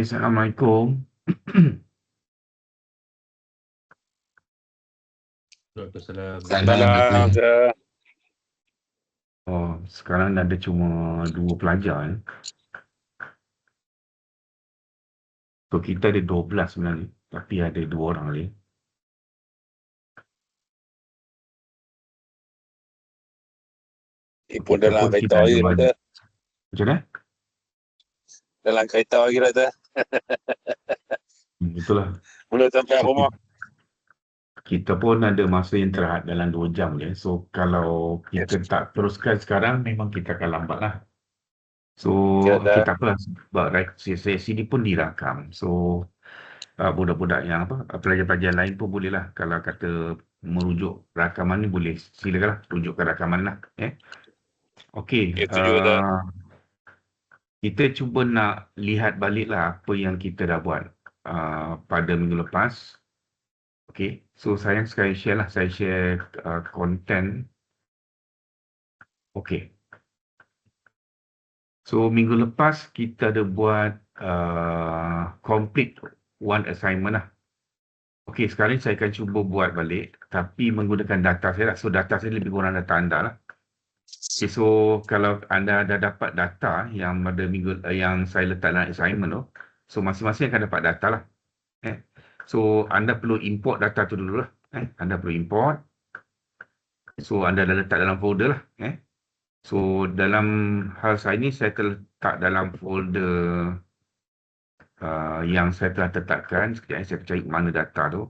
Assalamualaikum. Waalaikumsalam. Salam, Sir. Oh, sekarang ada cuma 2 pelajar. So, kita ada 12 sebenarnya. Tapi ada 2 orang lagi. Pun Kita dalam pun kereta tidak ada lagi, banyak. Sir. Macam mana? Dalam kereta lagi, Sir. Betul lah. Belum sampai So, rumah. kita pun ada masa yang terhad dalam 2 jam je. So, kalau kita tak teruskan sekarang, memang kita akan lambat lah. So, Ya, okay, Sir. tak apa. Sebab sesi ni pun dirakam. So, budak-budak yang pelajar-pelajar lain pun boleh lah. Kalau kata merujuk rakaman ni boleh. Silakanlah rujukkan rakaman lah. Okey. Ya, setuju, Sir. Kita cuba nak lihat balik lah apa yang kita dah buat pada minggu lepas. Okey. So, saya sekali share lah. Saya share konten. Okey. So, minggu lepas kita ada buat complete one assignment lah. Okey, sekarang saya akan cuba buat balik tapi menggunakan data saya lah. So, data saya lebih kurang data anda lah. Okay, so kalau anda dah dapat data yang pada minggu yang saya letak dalam assignment tu, so masing-masing akan dapat data lah. So, anda perlu import data tu dulu lah. Anda perlu import. So, anda dah letak dalam folder lah. So, dalam hal saya ni, saya letak dalam folder yang saya telah tetapkan. Sekejap saya cari mana data tu.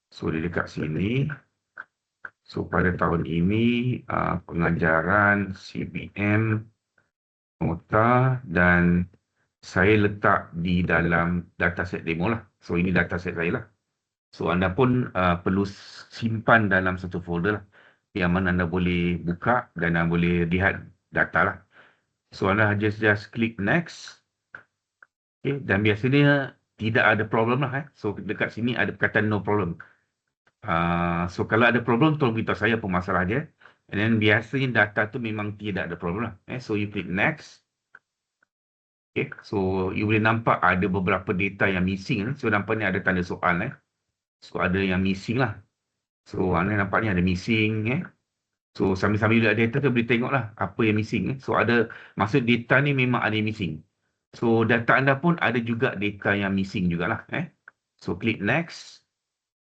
So, dia dekat sini. So, pada tahun ini, pengajaran CBM, nota dan saya letak di dalam dataset demo lah. So, ini dataset saya lah. So, anda pun perlu simpan dalam satu folder lah. Yang mana anda boleh buka dan anda boleh lihat data lah. So, anda just click next. Okay, dan biasanya tidak ada problem lah. So, dekat sini ada perkataan no problem. So, kalau ada problem, tolong beritahu saya apa masalah dia. And then, biasanya data tu memang tidak ada problem lah. So, you click next. Okay, so you boleh nampak ada beberapa data yang missing. So, nampaknya ada tanda soal. So, ada yang missing lah. So, anda nampaknya ada missing. So, sambil-sambil lihat data tu boleh tengok lah apa yang missing. So, ada, maksud data ni memang ada yang missing. So, data anda pun ada juga data yang missing jugalah. So, click next.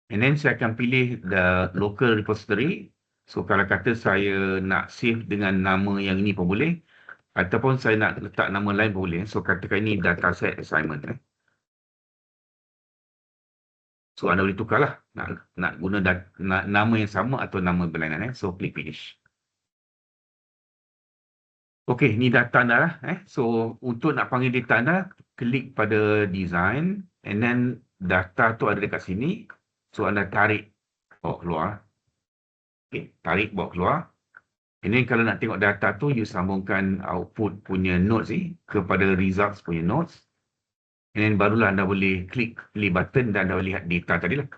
And then, saya akan pilih the local repository. So, kalau kata saya nak save dengan nama yang ini pun boleh. Ataupun saya nak letak nama lain pun boleh. So, katakan ini dataset assignment. So, anda boleh tukarlah. Nak guna nama yang sama atau nama berlainan. So, click finish. Okey, ni data anda lah. So, untuk nak panggil data anda, klik pada design. And then, data tu ada dekat sini. So, anda tarik bawa keluar. Okey, tarik bawa keluar. And then, kalau nak tengok data tu, you sambungkan output punya notes ni kepada results punya notes. And then, barulah anda boleh klik pilih button dan anda boleh lihat data tadi lah.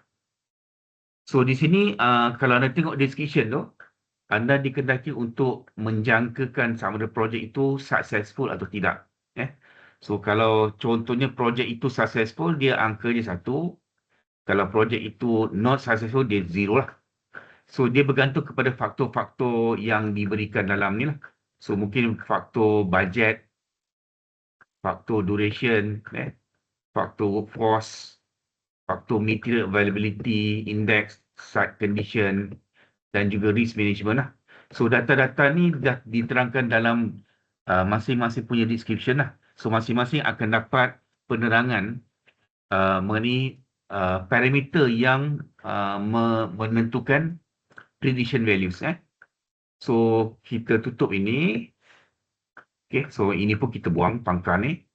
So, di sini, kalau anda tengok description tu, anda dikendaki untuk menjangkakan sama ada projek itu successful atau tidak. So, kalau contohnya projek itu successful, dia angka dia 1. Kalau projek itu not successful, dia 0 lah. So, dia bergantung kepada faktor-faktor yang diberikan dalam ni lah. So, mungkin faktor budget, faktor duration, faktor workforce, faktor material availability, index, site condition, dan juga risk management lah. So, data-data ni dah diterangkan dalam masing-masing punya description lah. So, masing-masing akan dapat penerangan mengenai parameter yang menentukan prediction values. So, kita tutup ini. Okay, so ini pun kita buang pangkal ni.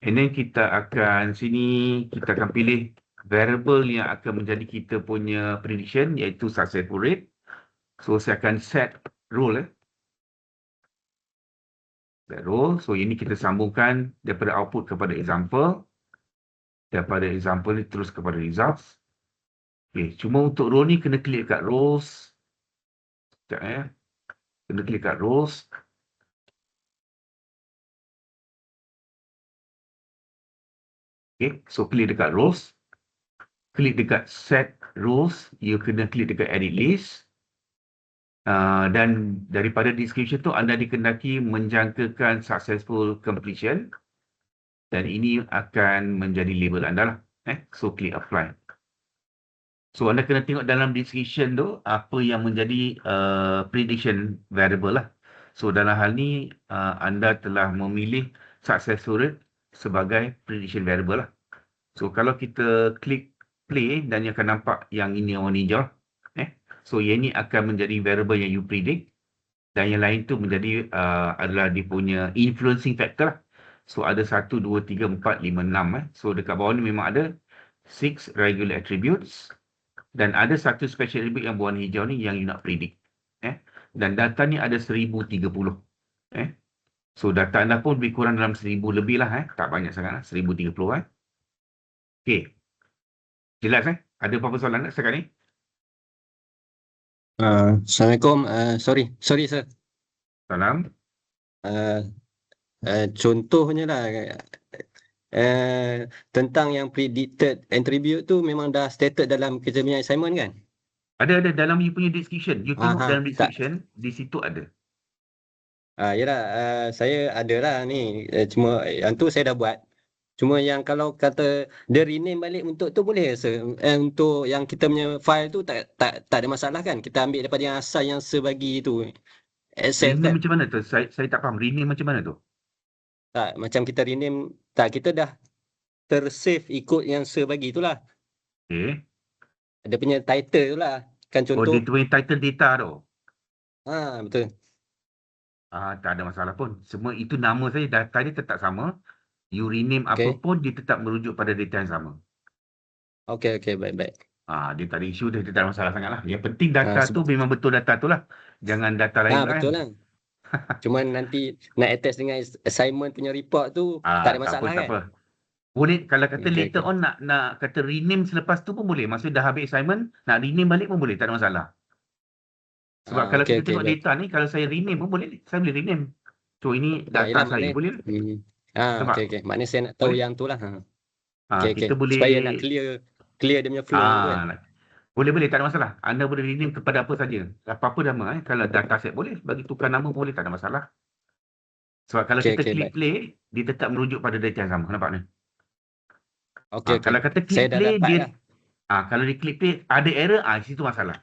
And then kita akan sini, kita akan pilih variable yang akan menjadi kita punya prediction, iaitu successful rate. So, saya akan set rule. Set rule. So, ini kita sambungkan daripada output kepada example. Daripada example ni terus kepada results. Okay, cuma untuk rule ni kena klik kat roles. Sekejap Kena klik kat roles. Okay, so klik dekat roles, klik dekat set rules, you kena klik dekat edit list. Dan daripada description tu anda dikendaki menjangkakan successful completion dan ini akan menjadi label anda lah. So klik apply. So anda kena tengok dalam description tu apa yang menjadi prediction variable lah. So dalam hal ni anda telah memilih successful rate sebagai prediction variable lah. So kalau kita klik play dan you akan nampak yang ini warna hijau. So yang ini akan menjadi variable yang you predict dan yang lain tu menjadi adalah dia punya influencing factor lah. So ada 1, 2, 3, 4, 5, 6. So dekat bawah ni memang ada 6 regular attributes dan ada satu special attribute yang berwarna hijau ni yang you nak predict. Dan data ni ada 1030. So data anda pun lebih kurang dalam 1000 lebih lah. Tak banyak sangat lah, 1030. Okay. Jelas Ada apa-apa soalan tak sekarang ni? Assalamualaikum. Sorry sir. Salam. Contohnya lah tentang yang predicted attribute tu memang dah stated dalam kita punya assignment kan? Ada dalam you punya description. You tengok dalam tak. description, di situ ada. Yalah, saya ada lah ni. Cuma yang tu saya dah buat. Cuma yang kalau kata dia rename balik untuk tu boleh sir? Untuk yang kita punya file tu tak ada masalah kan? Kita ambil daripada yang asal yang sebagi tu. Access Rename kan? macam mana tu? Saya tak faham. Rename macam mana tu? Tak, macam kita rename, kita dah tersave ikut yang sebagi tu lah. Okay. Dia punya title tu lah. Kan Oh, contoh. dia punya title data tu? Betul. Tak ada masalah pun. Semua itu nama saja. Data dia tetap sama. You rename apa pun, dia tetap merujuk pada data yang sama. Okay, baik. Dia tak ada isu, dia tak ada masalah sangat lah. Yang penting data tu memang betul data tu lah. Jangan data lain betul lah. Cuma nanti nak attach dengan assignment punya report tu, tak ada masalah kan? Tak apa. Boleh, kalau kata later on nak kata rename selepas tu pun boleh. Maksudnya dah habis assignment, nak rename balik pun boleh, tak ada masalah. Sebab kalau kita tengok data ni, kalau saya rename pun boleh, saya boleh rename. So ini data saya, boleh. Okay. Maknanya saya nak tahu boleh. yang tu lah. Kita boleh. Supaya nak clear dia punya flow tu kan? Boleh, tak ada masalah. Anda boleh rename kepada apa saja. Apa-apa nama. Kalau data set boleh, bagi tukar nama boleh, tak ada masalah. Sebab kalau kita klik play, dia tetap merujuk pada data yang sama. Nampak ni? Kalau kata klik play, dia kalau dia klik play, ada error, di situ masalah.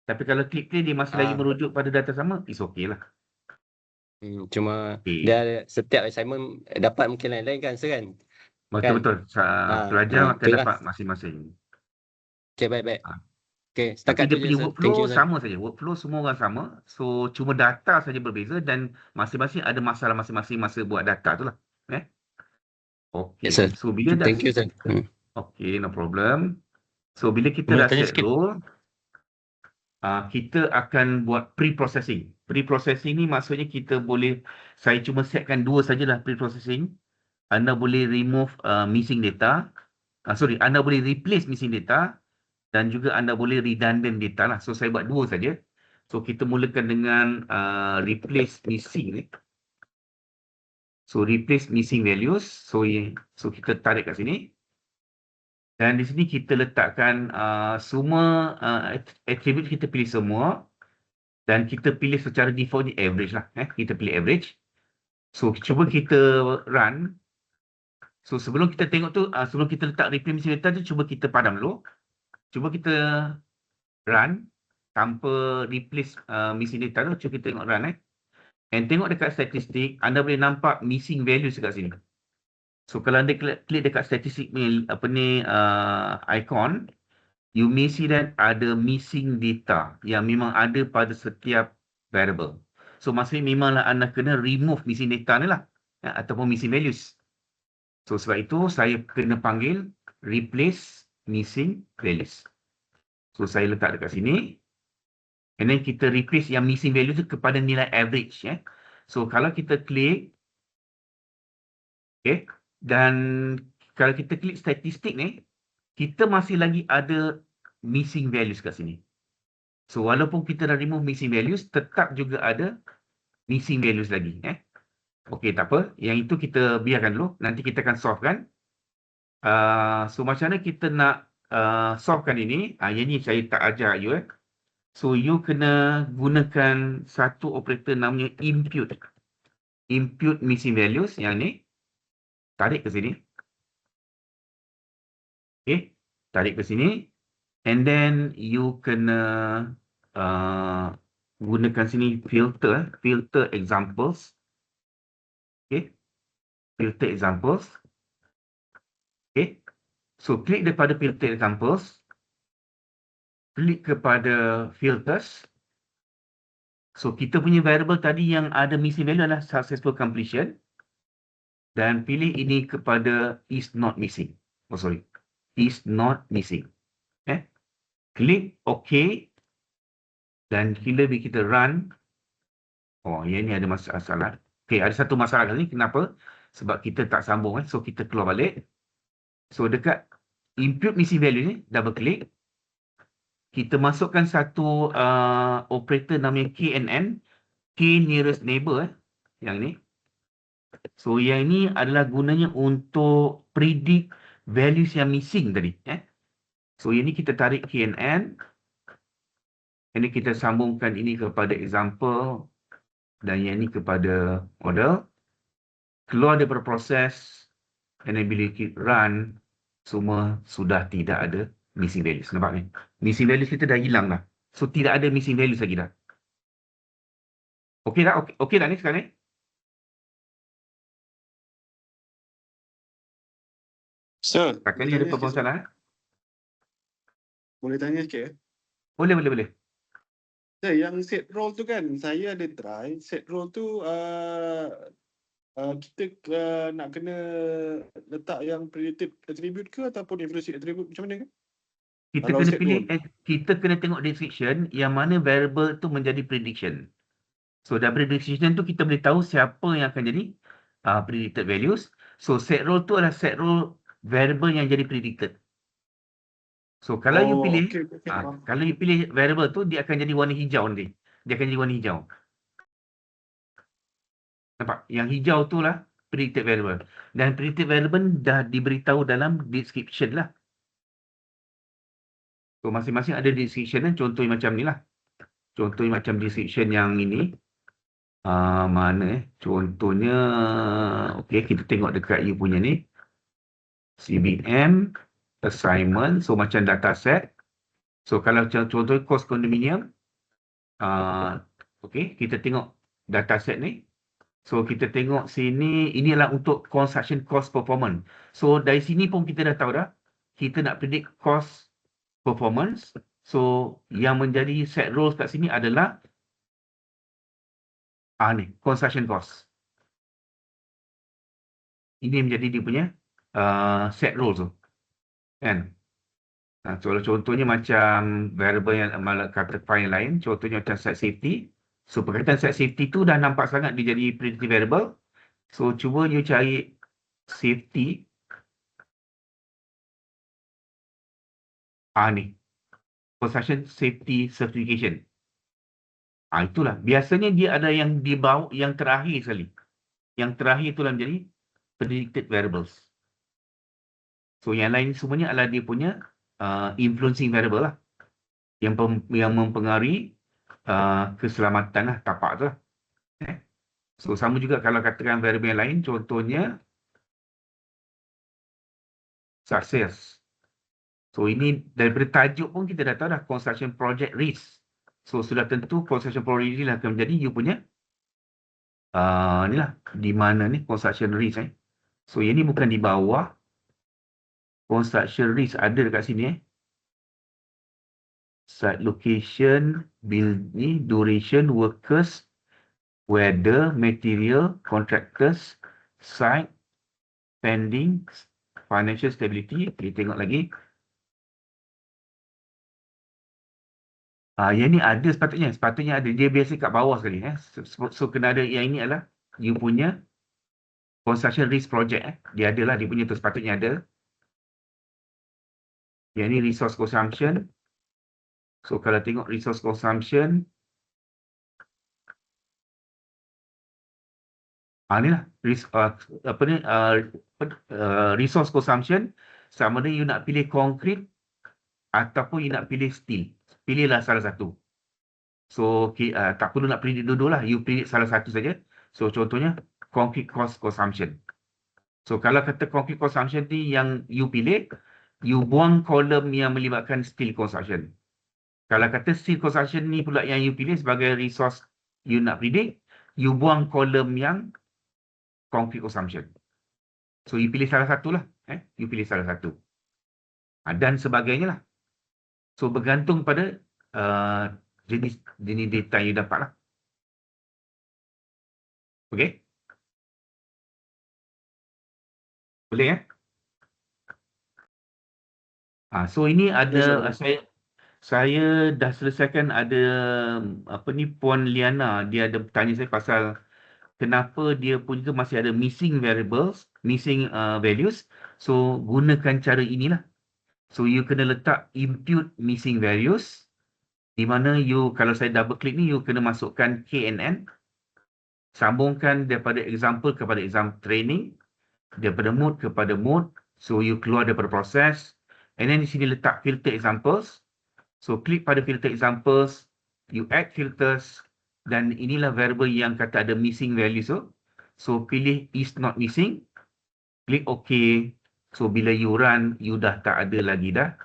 Tapi kalau klik play, dia masih lagi merujuk pada data sama, it's okay lah. Cuma dia setiap assignment dapat mungkin lain-lain kan, sir kan? Betul. Pelajar akan dapat masing-masing. Okay, baik. Okay, Tapi setakat dia tu punya je, workflow sama saja. Workflow semua orang sama. So, cuma data saja berbeza dan masing-masing ada masalah masing-masing masa buat data tu lah. Okay. Yes, sir. So, bila dah... Thank you, sir. Okay, no problem. So, bila kita dah set role, kita akan buat pre-processing. Pre-processing ni maksudnya kita boleh, saya cuma setkan 2 sajalah pre-processing. Anda boleh remove missing data. Anda boleh replace missing data dan juga anda boleh redundant data lah. So, saya buat 2 saja. So, kita mulakan dengan replace missing ni. So, replace missing values. So kita tarik kat sini. Dan di sini kita letakkan semua attribute, kita pilih semua. Dan kita pilih secara default ni average lah. Kita pilih average. So, cuba kita run. So, sebelum kita tengok tu, sebelum kita letak replace missing data tu, cuba kita padam dulu. Cuba kita run tanpa replace missing data tu. Cuba kita tengok run. And tengok dekat statistik, anda boleh nampak missing values dekat sini. So, kalau anda klik dekat statistik ni, icon, you may see that ada missing data yang memang ada pada setiap variable. So, maksudnya memanglah anda kena remove missing data ni lah. Ataupun missing values. So, sebab itu saya kena panggil replace missing values. So, saya letak dekat sini. And then kita replace yang missing value tu kepada nilai average. So, kalau kita klik. Dan kalau kita klik statistik ni, kita masih lagi ada missing values kat sini. So, walaupun kita dah remove missing values, tetap juga ada missing values lagi. Okey, tak apa. Yang itu kita biarkan dulu. Nanti kita akan solve kan. So macam mana kita nak solvekan ini? Yang ni saya tak ajar you. So you kena gunakan satu operator namanya impute. Impute missing values yang ni. Tarik ke sini. Okay. Tarik ke sini. And then you kena gunakan sini filter. Filter examples. Okay. Filter examples. Okay. So klik daripada filter examples. Klik kepada filters. So kita punya variable tadi yang ada missing value adalah successful completion. Dan pilih ini kepada is not missing. Oh sorry. Is not missing. Klik OK. Dan bila kita run. Oh yang ni ada masalah. Okay, ada satu masalah ni. Kenapa? Sebab kita tak sambung. So kita keluar balik. So dekat input missing value ni, double klik. Kita masukkan satu operator namanya KNN. K nearest neighbor. Yang ni. So yang ini adalah gunanya untuk predict values yang missing tadi. So yang ini kita tarik KNN. Ini kita sambungkan ini kepada example. Dan yang ini kepada model. Keluar daripada proses. Dan bila kita run. Semua sudah tidak ada missing values. Nampak ni? Missing values kita dah hilang dah. So tidak ada missing values lagi dah. Okey dah? Okey dah ni sekarang ni? Sir, Takkan ni ada permasalahan? Boleh tanya sikit? Boleh. Sir, yang set role tu kan, saya ada try. Set role tu kita nak kena letak yang predicted attribute ke ataupun evaluate attribute macam mana ke? Kita Kalau kena set pilih, role. kita kena tengok description yang mana variable tu menjadi prediction. So dari prediction tu kita boleh tahu siapa yang akan jadi predicted values. So set role tu adalah set role variable yang jadi predicted. So kalau you pilih, Okay. kalau you pilih variable tu dia akan jadi warna hijau nanti. Dia akan jadi warna hijau. Nampak? Yang hijau tu lah predicted variable. Dan predicted variable dah diberitahu dalam description lah. So masing-masing ada description kan. Contohnya macam ni lah. Contohnya macam description yang ini. Mana contohnya. Okay, kita tengok dekat you punya ni. CBM. Assignment. So macam data set. So kalau contoh cost condominium. Okay, kita tengok data set ni. So kita tengok sini. Ini adalah untuk construction cost performance. So dari sini pun kita dah tahu dah. Kita nak predict cost performance. So yang menjadi set roles kat sini adalah ni, construction cost. Ini menjadi dia punya set roles tu. Kan? Contohnya macam variable yang kata file lain. Contohnya macam set safety. So perkataan set safety tu dah nampak sangat dia jadi predictive variable. So cuba you cari safety. Ni. Construction safety certification. Itulah. Biasanya dia ada yang di bawah, yang terakhir sekali. Yang terakhir itulah menjadi predicted variables. So yang lain semuanya adalah dia punya influencing variable lah. Yang mempengaruhi keselamatan lah, tapak tu lah. So sama juga kalau katakan variable yang lain, contohnya success. So ini daripada tajuk pun kita dah tahu dah, construction project risk. So sudah tentu construction project risk lah akan menjadi you punya ni lah, di mana ni construction risk. So yang ni bukan di bawah. Construction risk ada dekat sini. Site location, build ni, duration, workers, weather, material, contractors, site, spending, financial stability. Kita tengok lagi. Yang ni ada sepatutnya. Sepatutnya ada. Dia biasa kat bawah sekali. So kena ada yang ini adalah you punya construction risk project. Dia ada lah. Dia punya tu sepatutnya ada. Yang ni resource consumption. So kalau tengok resource consumption. Ni lah. Resource consumption. sama ada you nak pilih konkrit ataupun you nak pilih steel. Pilihlah salah satu. So, tak perlu nak predict dua-dua lah. You predict salah satu saja. So, contohnya, concrete cost consumption. So, kalau kata concrete consumption ni yang you pilih, you buang kolom yang melibatkan steel consumption. Kalau kata steel consumption ni pula yang you pilih sebagai resource you nak predict, you buang kolom yang concrete consumption. So, you pilih salah satu lah. You pilih salah satu. Dan sebagainya lah. So, bergantung pada jenis data yang you dapat lah. Okay? Boleh so ini ada saya dah selesaikan ada Puan Liana, dia ada tanya saya pasal kenapa dia pun juga masih ada missing variables, missing values. So gunakan cara inilah. So you kena letak impute missing values, di mana you, kalau saya double click ni, you kena masukkan KNN, sambungkan daripada example kepada example training, daripada mode kepada mode. So you keluar daripada proses, and then di sini letak filter examples. So klik pada filter examples, you add filters, dan inilah variable yang kata ada missing values. So pilih is not missing, klik OK. So bila you run, you dah tak ada lagi dah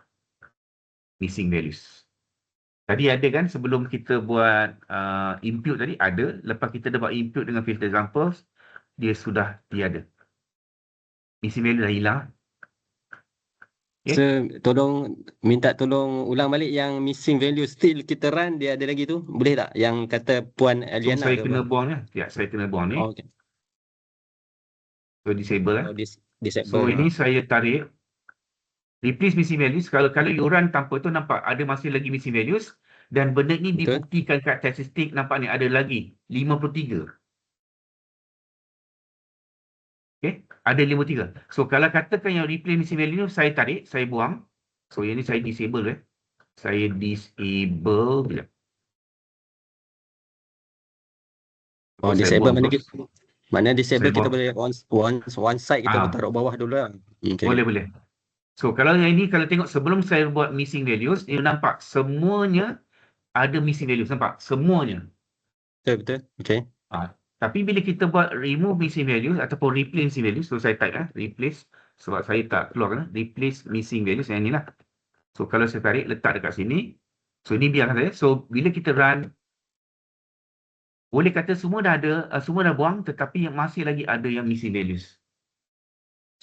missing values. Tadi ada kan sebelum kita buat impute tadi ada. Lepas kita dah buat impute dengan filter examples, dia sudah tiada. Missing value dah hilang. Okay. So, minta tolong ulang balik yang missing value still kita run, dia ada lagi tu. Boleh tak? Yang kata Puan Eliana. So, saya kena buang ni. Ya, saya kena buang ni. Oh, okay. So, disable. Disable. So, ini saya tarik. Replace missing values. Kalau you run tanpa tu, nampak ada masih lagi missing values. Dan benda ni dibuktikan kat statistik. Nampak ni ada lagi 53. Okay, ada 53. So, kalau katakan yang replace missing value ni, saya tarik, saya buang. So, yang ni saya disable. Saya disable. Bila? Oh, disable mana disable kita boleh one side kita taruh bawah dulu lah. Okay. Boleh. So, kalau yang ini, kalau tengok sebelum saya buat missing values, you nampak semuanya ada missing values. Nampak? Semuanya. Betul. Okay. Tapi bila kita buat remove missing values ataupun replace missing values, so saya type replace, sebab saya tak keluar replace missing values yang ni lah. So kalau saya tarik, letak dekat sini. So ini biarkan saya. So bila kita run, boleh kata semua dah ada, semua dah buang, tetapi yang masih lagi ada yang missing values.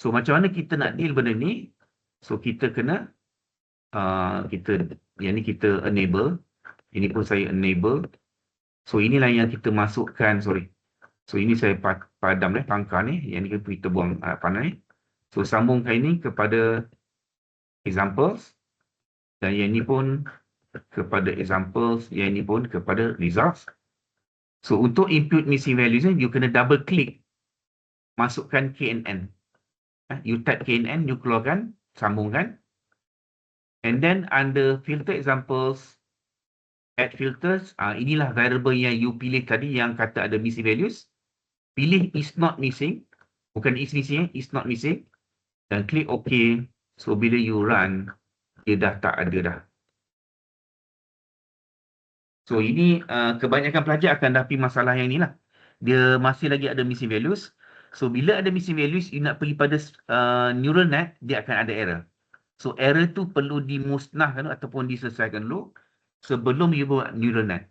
So macam mana kita nak deal benda ni? So kita kena, yang ni kita enable. Ini pun saya enable. So inilah yang kita masukkan, So ini saya padam pangkar ni, yang ni kita buang panel ni. So sambungkan ini kepada examples, dan yang ni pun kepada examples, yang ni pun kepada results. So untuk input missing values ni, you kena double click, masukkan KNN. You type KNN, you keluarkan, sambungkan. And then under filter examples, add filters, inilah variable yang you pilih tadi yang kata ada missing values. Pilih is not missing, bukan is missing, is not missing, dan klik OK. So bila you run, dia dah tak ada dah. So ini kebanyakan pelajar akan hadapi masalah yang ni lah. Dia masih lagi ada missing values. So bila ada missing values, you nak pergi pada neural net, dia akan ada error. So error tu perlu dimusnahkan ataupun diselesaikan dulu sebelum you buat neural net.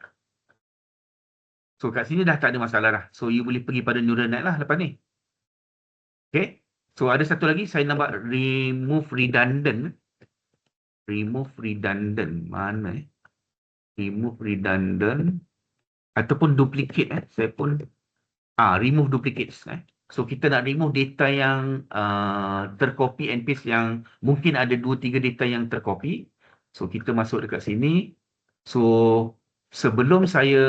So kat sini dah tak ada masalah dah. So you boleh pergi pada neural net lah lepas ni. Okay. So ada satu lagi saya nampak remove redundant. Remove redundant. Mana remove redundant ataupun duplicate saya pun remove duplicates So kita nak remove data yang tercopy and paste, yang mungkin ada 2-3 data yang tercopy. So kita masuk dekat sini. So sebelum saya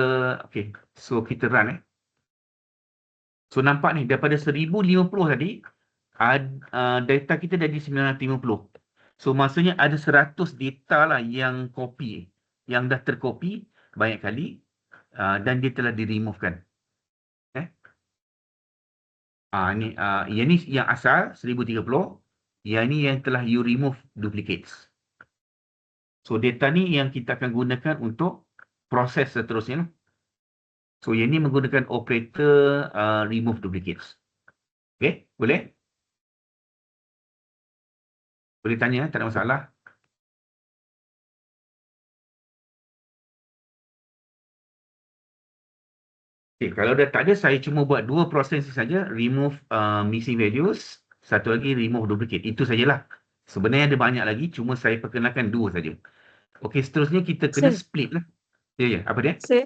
so kita run So nampak ni daripada 1050 tadi data kita jadi 950. So maksudnya ada 100 data lah yang copy, yang dah tercopy banyak kali dan dia telah di-removekan. Yang ni yang asal 1030, Yang ni yang telah you remove duplicates. So data ni yang kita akan gunakan untuk proses seterusnya. So yang ni menggunakan operator remove duplicates. Okay, boleh? Boleh tanya, tak ada masalah. Okay, kalau dah tak ada, saya cuma buat dua proses saja. Remove missing values. Satu lagi remove duplicate. Itu sajalah. Sebenarnya ada banyak lagi. Cuma saya perkenalkan dua saja. Okey, seterusnya kita kena Sir, split lah. Ya, apa dia? sir,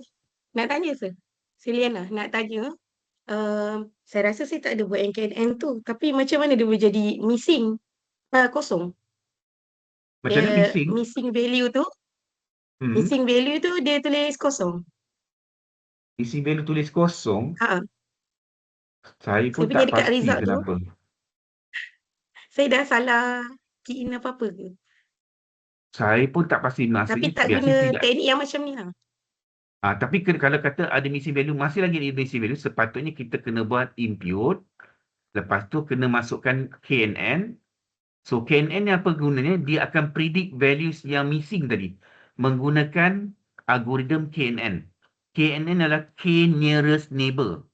nak tanya sir. Siliana, nak tanya. Saya rasa saya tak ada buat yang KNN tu. Tapi macam mana dia boleh jadi missing? Kosong. Macam mana Dia missing? missing value tu, missing value tu dia tulis kosong. Missing value tulis kosong. Ha. Saya Saya pun pergi tak dekat pasti result tu, kenapa. saya dah salah key in apa-apa ke? Saya pun tak pasti. Tapi Maksudnya tak biasanya guna tidak. teknik yang macam ni lah. Tapi kalau kata ada missing value, masih lagi ada missing value, sepatutnya kita kena buat impute. Lepas tu kena masukkan KNN. So KNN ni apa gunanya? Dia akan predict values yang missing tadi. Menggunakan algoritma KNN. KNN adalah K nearest neighbor.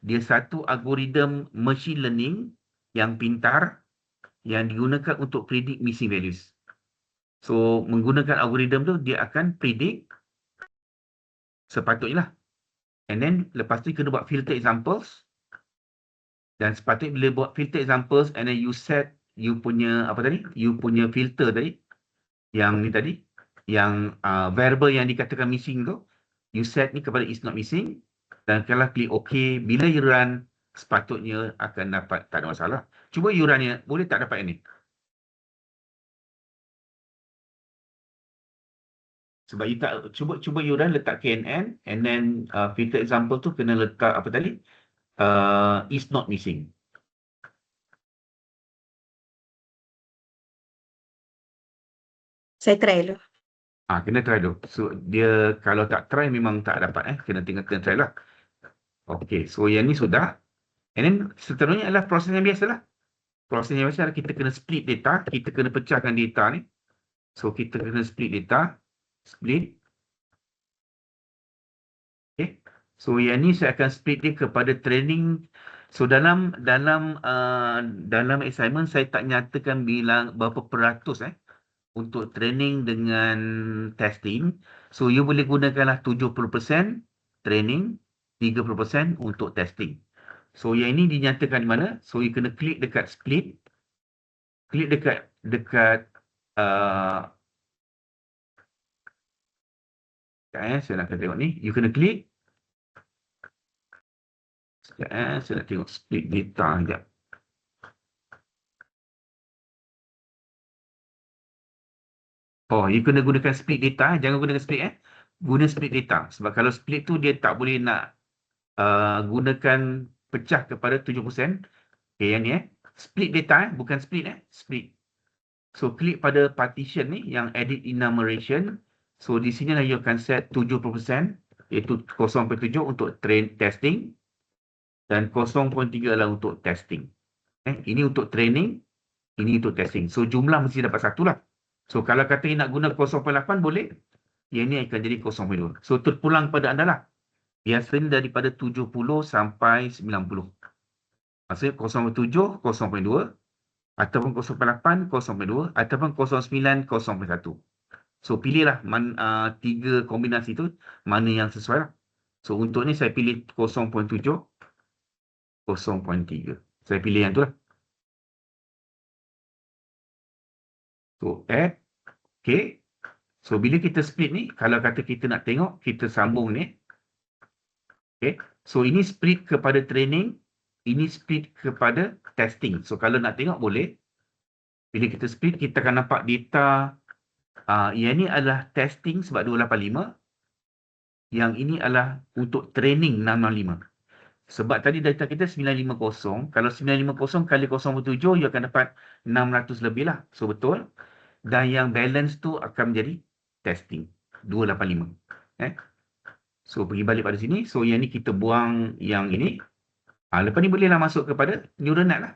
Dia satu algoritma machine learning yang pintar yang digunakan untuk predict missing values. So menggunakan algoritma tu dia akan predict sepatutnya lah. And then lepas tu kena buat filter examples. Dan sepatutnya bila buat filter examples and then you set you punya apa tadi? You punya filter tadi. Yang ni tadi. Yang variable yang dikatakan missing tu. You set ni kepada is not missing. Dan kalau klik OK, bila you run, sepatutnya akan dapat, tak ada masalah. Cuba you run ni, boleh tak dapat ini? Sebab you tak, cuba you run, letak KNN, and then filter example tu kena letak apa tadi? Is not missing. Saya try dulu. Kena try dulu. So dia kalau tak try memang tak dapat kena try lah. Okey, so yang ni sudah. And then seterusnya adalah proses yang biasa lah. Proses yang biasa adalah kita kena split data, kita kena pecahkan data ni. So kita kena split data, split. Okay. So yang ni saya akan split dia kepada training. So dalam assignment saya tak nyatakan bilang berapa peratus untuk training dengan testing. So you boleh gunakanlah 70% training, 30% untuk testing. So yang ini dinyatakan di mana? So you kena klik dekat split. Klik dekat saya nak tengok ni. You kena klik. Sekejap saya nak tengok split data sekejap. Oh, you kena gunakan split data. Jangan gunakan split Guna split data. Sebab kalau split tu dia tak boleh nak gunakan pecah kepada 70%. Okay, yang ni split data bukan split split. So klik pada partition ni yang edit enumeration. So di sini lah you akan set 70% iaitu 0.7 untuk testing dan 0.3 adalah untuk testing. Ini untuk training, ini untuk testing. So jumlah mesti dapat satu lah. So kalau kata nak guna 0.8 boleh, yang ni akan jadi 0.2. So terpulang pada anda lah. Biasanya daripada 70 sampai 90. Maksudnya 0.7, 0.2 ataupun 0.8, 0.2 ataupun 0.9, 0.1. So pilihlah tiga kombinasi tu mana yang sesuai lah. So untuk ni saya pilih 0.7, 0.3. Saya pilih yang tu lah. So add. Okay. So bila kita split ni, kalau kata kita nak tengok, kita sambung ni. Okay. So ini split kepada training. Ini split kepada testing. So kalau nak tengok boleh. Bila kita split, kita akan nampak data. Yang ini adalah testing sebab 285. Yang ini adalah untuk training 665. Sebab tadi data kita 950. Kalau 950 kali 0.7, you akan dapat 600 lebih lah. So betul. Dan yang balance tu akan menjadi testing. 285. So pergi balik pada sini. So yang ni kita buang yang ini. Lepas ni bolehlah masuk kepada neural net lah.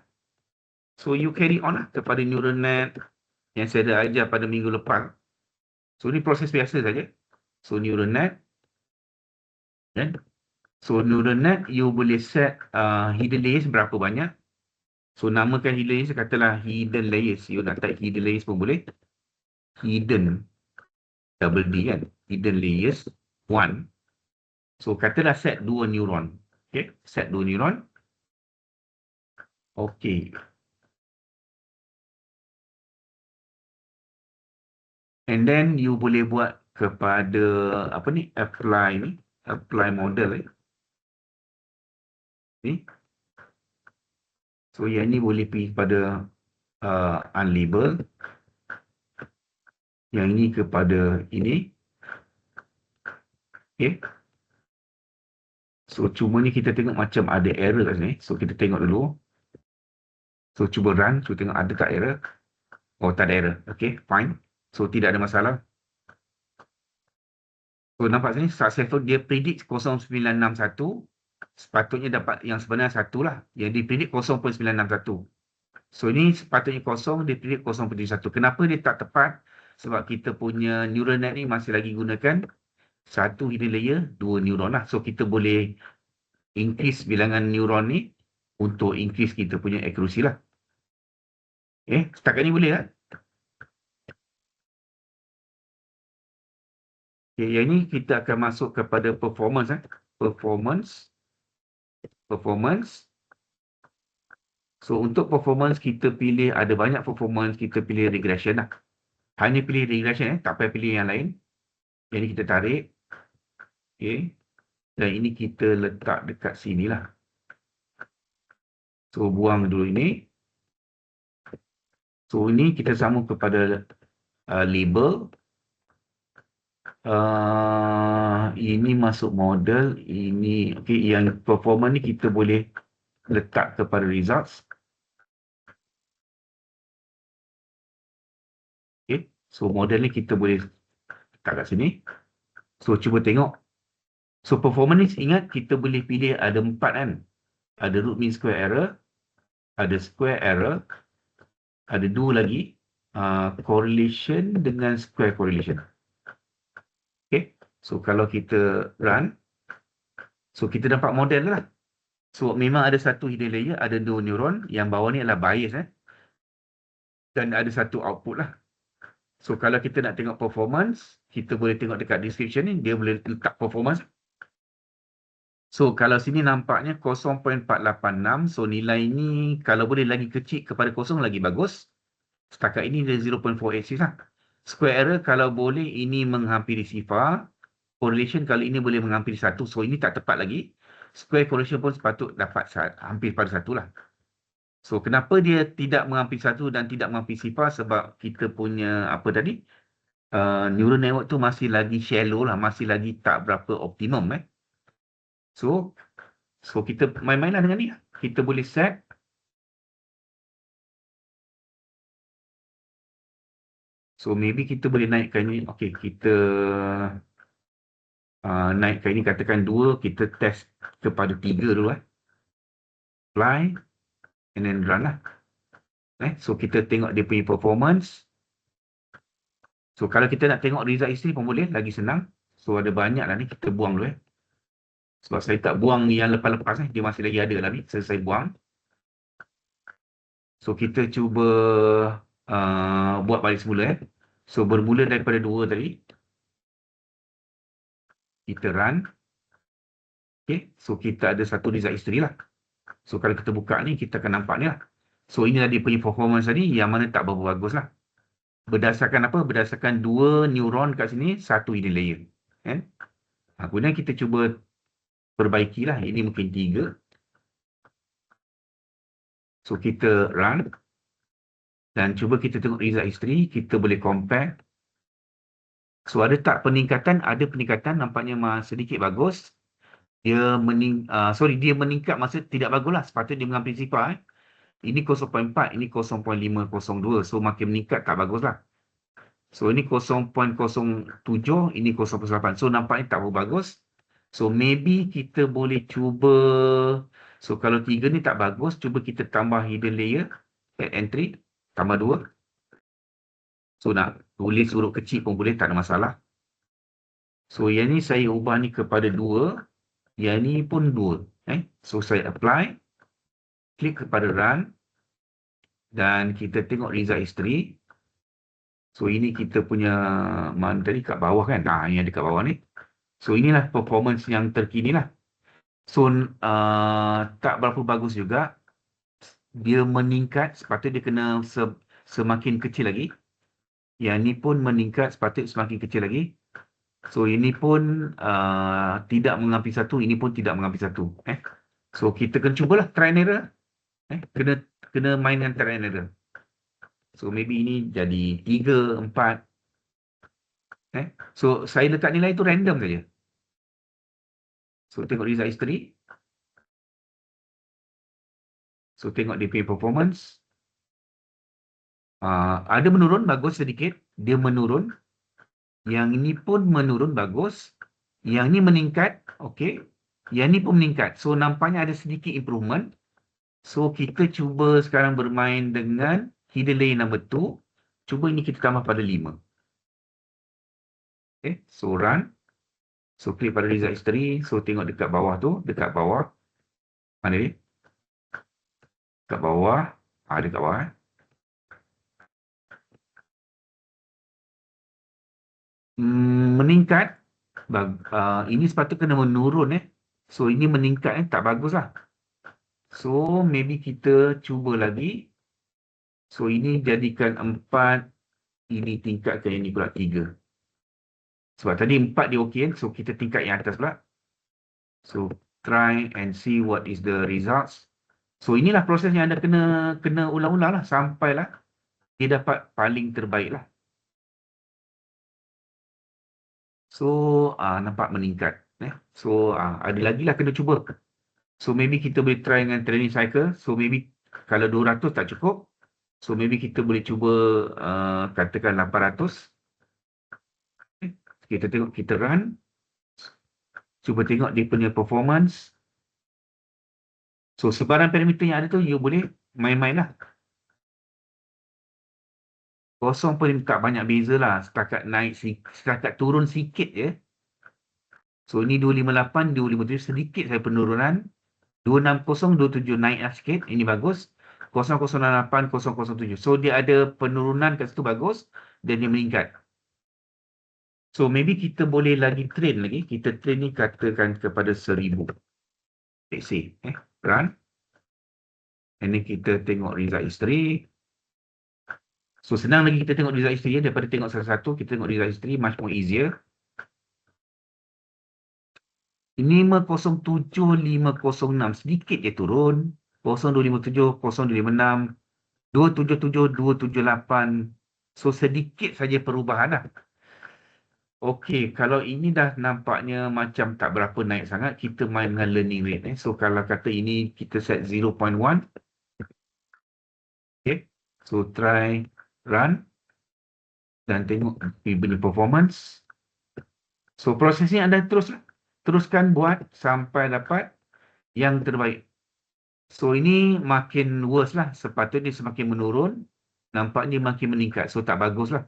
So you carry on lah kepada neural net yang saya dah ajar pada minggu lepas. So ni proses biasa saja. So neural net, kan? So neural net you boleh set hidden layers berapa banyak. So namakan hidden layers, katalah hidden layers. You nak type hidden layers pun boleh. Hidden double D kan, hidden layers 1. So katalah set 2 neuron. Okay, set 2 neuron. Okay. And then you boleh buat kepada apa ni, apply model ni. So yang ni boleh pergi pada unlabeled. Yang ini kepada ini. Okay. So cuma ni kita tengok macam ada error kat sini. So kita tengok dulu. So cuba run, cuba tengok ada tak error. Oh, tak ada error. Okay, fine. So tidak ada masalah. So nampak sini successful, dia predict 0961. Sepatutnya dapat yang sebenarnya 1 lah. Yang dia predict 0.961. So ini sepatutnya 0, dia predict 0.1. Kenapa dia tak tepat? Sebab kita punya neural net ni masih lagi gunakan 1 hidden layer, 2 neuron lah. So kita boleh increase bilangan neuron ni untuk increase kita punya accuracy lah. Setakat ni boleh lah. Yang ni kita akan masuk kepada performance. Performance. So untuk performance kita pilih, ada banyak performance, kita pilih regression lah. Hanya pilih regression, tak payah pilih yang lain. Yang ni kita tarik. Okay. Dan ini kita letak dekat sini lah. So buang dulu ini. So ini kita sambung kepada label. Ini masuk model. Ini, okay, yang performance ni kita boleh letak kepada results. Okay. So model ni kita boleh letak kat sini. So cuba tengok. So performance ni ingat kita boleh pilih ada 4 kan. Ada root mean square error. Ada square error. Ada 2 lagi. Correlation dengan square correlation. Okay. So kalau kita run. So kita dapat model lah. So memang ada 1 hidden layer. Ada 2 neuron. Yang bawah ni adalah bias. Dan ada 1 output lah. So kalau kita nak tengok performance. Kita boleh tengok dekat description ni. Dia boleh letak performance. So kalau sini nampaknya 0.486. So nilai ni kalau boleh lagi kecil kepada 0 lagi bagus. Setakat ini dia 0.486 lah. Square error kalau boleh ini menghampiri sifar. Correlation kalau ini boleh menghampiri 1. So ini tak tepat lagi. Square correlation pun sepatut dapat hampir pada 1 lah. So kenapa dia tidak menghampiri 1 dan tidak menghampiri sifar? Sebab kita punya apa tadi? Neural network tu masih lagi shallow lah. Masih lagi tak berapa optimum. So kita main-mainlah dengan ni. Kita boleh set. So maybe kita boleh naikkan ni. Okay, kita naikkan ni katakan 2. Kita test kepada 3 dulu. Apply. And then run lah. So kita tengok dia punya performance. So kalau kita nak tengok result isteri pun boleh. Lagi senang. So ada banyak lah ni. Kita buang dulu. Sebab saya tak buang yang lepas-lepas. Dia masih lagi ada lah ni. Saya buang. So kita cuba buat balik semula. So bermula daripada 2 tadi. Kita run. Okay. So kita ada 1 result history lah. So kalau kita buka ni, kita akan nampak ni lah. So inilah dia punya performance tadi. Yang mana tak berapa bagus lah. Berdasarkan apa? Berdasarkan 2 neuron kat sini. 1 hidden layer. Kemudian kita cuba perbaikilah. Ini mungkin 3. So kita run. Dan cuba kita tengok result history. Kita boleh compare. So ada tak peningkatan? Ada peningkatan. Nampaknya sedikit bagus. Dia meningkat maksud tidak bagus lah. Sepatutnya dia mengambil sifar. Ini 0.4. Ini 0.502. So makin meningkat tak bagus lah. So ini 0.07. Ini 0.8. So nampaknya tak bagus. So maybe kita boleh cuba. So kalau 3 ni tak bagus. Cuba kita tambah hidden layer. add entry, tambah 2. So nak tulis huruf kecil pun boleh, tak ada masalah. So yang ni saya ubah ni kepada 2, yang ni pun 2. So saya apply, klik kepada run, dan kita tengok result history. So ini kita punya, mana tadi kat bawah kan, ini ada kat bawah ni. So inilah performance yang terkini lah. So tak berapa bagus juga. Dia meningkat, sepatutnya dia kena semakin kecil lagi. Yang ni pun meningkat, sepatutnya semakin kecil lagi. So ini pun tidak mengambil satu, ini pun tidak mengambil satu. So kita kena cubalah try and error. Kena main dengan try and error. So maybe ini jadi 3, 4. So saya letak nilai itu random saja. So tengok result history. So tengok dia punya performance. Ada menurun, bagus sedikit. Dia menurun. Yang ini pun menurun, bagus. Yang ini meningkat, okey. Yang ini pun meningkat. So nampaknya ada sedikit improvement. So kita cuba sekarang bermain dengan hidden layer number 2. Cuba ini kita tambah pada 5. Okay, so run. So klik pada result history. So tengok dekat bawah tu, dekat bawah. Mana dia? Dekat bawah. Dekat bawah. Meningkat. Ini sepatutnya kena menurun. So ini meningkat, tak bagus lah. So maybe kita cuba lagi. So ini jadikan 4. Ini tingkatkan yang ni pula 3. Sebab tadi 4 dia okey. So kita tingkat yang atas pula. So try and see what is the results. So inilah proses yang anda kena ulang-ulang lah. Sampailah dia dapat paling terbaik lah. So nampak meningkat. So ada lagi lah kena cuba. So maybe kita boleh try dengan training cycle. So maybe kalau 200 tak cukup. So maybe kita boleh cuba katakan 800. Kita tengok, kita run. Cuba tengok dia punya performance. So sebarang parameter yang ada tu, you boleh main-main lah. Kosong pun tak banyak beza lah. Setakat turun sikit je. So ni 258, 257, sedikit saya penurunan. 260, 27 naik lah sikit. Ini bagus. 0068, 007. So dia ada penurunan kat situ bagus. Dan dia meningkat. So maybe kita boleh lagi train lagi. Kita train ni katakan kepada 1000. Let's say. Run. And then kita tengok result history. So senang lagi kita tengok result history daripada tengok satu-satu. Kita tengok result history much more easier. 507, 506. Sedikit je turun. 0257, 0256, 277, 278. So sedikit saja perubahan lah. Okey, kalau ini dah nampaknya macam tak berapa naik sangat, kita main dengan learning rate. So kalau kata ini kita set 0.1. Okay, so try run. Dan tengok benda performance. So proses ni anda teruskan buat sampai dapat yang terbaik. So ini makin worse lah. Sepatutnya dia semakin menurun. Nampaknya makin meningkat. So tak bagus lah.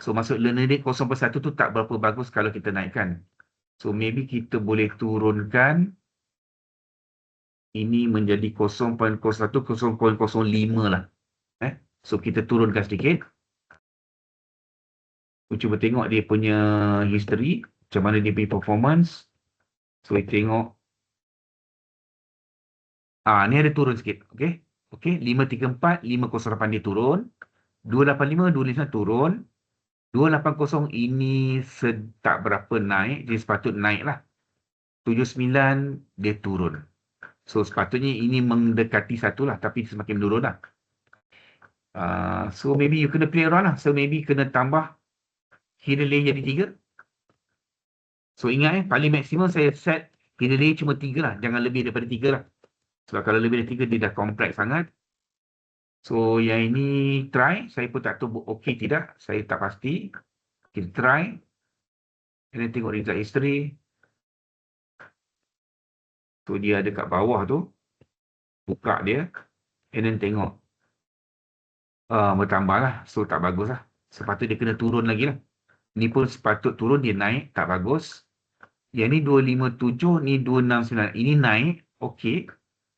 So maksud learning rate 0.1 tu tak berapa bagus kalau kita naikkan. So maybe kita boleh turunkan. Ini menjadi 0.01, 0.05 lah. So kita turunkan sedikit. Cuba tengok dia punya history. Macam mana dia punya performance. So kita tengok. Ni ada turun sikit. Okay. 534, 508 dia turun. 285, 259 turun. 280 ini tak berapa naik. Dia sepatut naik lah. 79 dia turun. So sepatutnya ini mendekati 1 lah. Tapi semakin menurun lah. So maybe you kena play around lah. So maybe kena tambah hidden layer jadi 3. So ingat paling maksimum saya set hidden layer cuma 3 lah. Jangan lebih daripada 3 lah. Sebab kalau lebih dari 3 dia dah kompleks sangat. So yang ini try. Saya pun tak tahu okey tidak. Saya tak pasti. Kita try. And then tengok result history. So dia ada kat bawah tu. Buka dia. And then tengok. bertambah lah. So, tak bagus lah. Sepatutnya dia kena turun lagi lah. Ni pun sepatut turun, dia naik, tak bagus. Yang ni 257, ni 269. Ini naik, okey.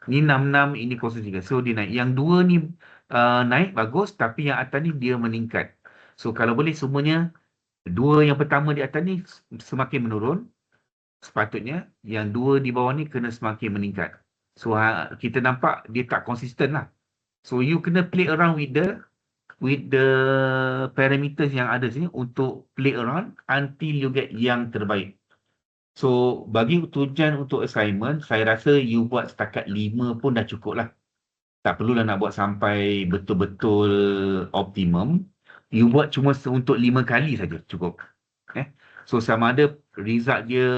Ni 66, ini 03. So, dia naik. Yang dua ni naik, bagus. Tapi yang atas ni, dia meningkat. So, kalau boleh semuanya, dua yang pertama di atas ni semakin menurun. Sepatutnya, yang dua di bawah ni kena semakin meningkat. So, kita nampak dia tak konsisten lah. So, you kena play around with the parameters yang ada sini untuk play around until you get yang terbaik. So, bagi tujuan untuk assignment, saya rasa you buat setakat 5 pun dah cukup lah. Tak perlulah nak buat sampai betul-betul optimum. You buat cuma untuk 5 kali saja cukup. So, sama ada result dia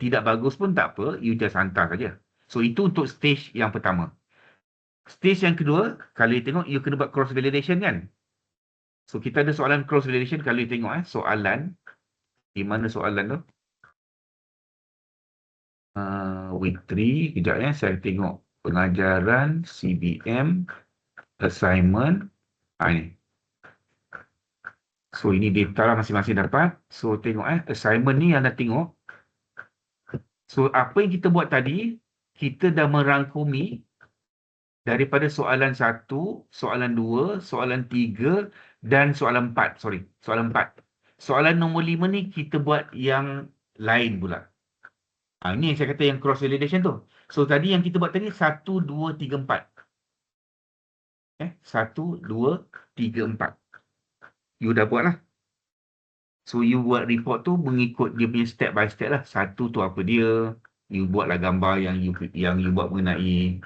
tidak bagus pun tak apa, you just hantar saja. So, itu untuk stage yang pertama. Stage yang kedua, kalau you tengok, you kena buat cross validation kan? So, kita ada soalan cross validation. Kalau you tengok soalan, di mana soalan tu? Week 3, kejap saya tengok. Pengajaran, CBM, assignment. Ini. So, ini data lah masing-masing dapat. So, tengok assignment ni anda tengok. So, apa yang kita buat tadi, kita dah merangkumi daripada soalan 1, soalan 2, soalan 3 dan soalan 4. Soalan 4. Soalan nombor 5 ni kita buat yang lain pula. Ini yang saya kata yang cross validation tu. So, tadi yang kita buat tadi 1, 2, 3, 4. 1, 2, 3, 4. You dah buat lah. So, you buat report tu mengikut dia punya step by step lah. 1 tu apa dia. You buatlah gambar yang you buat mengenai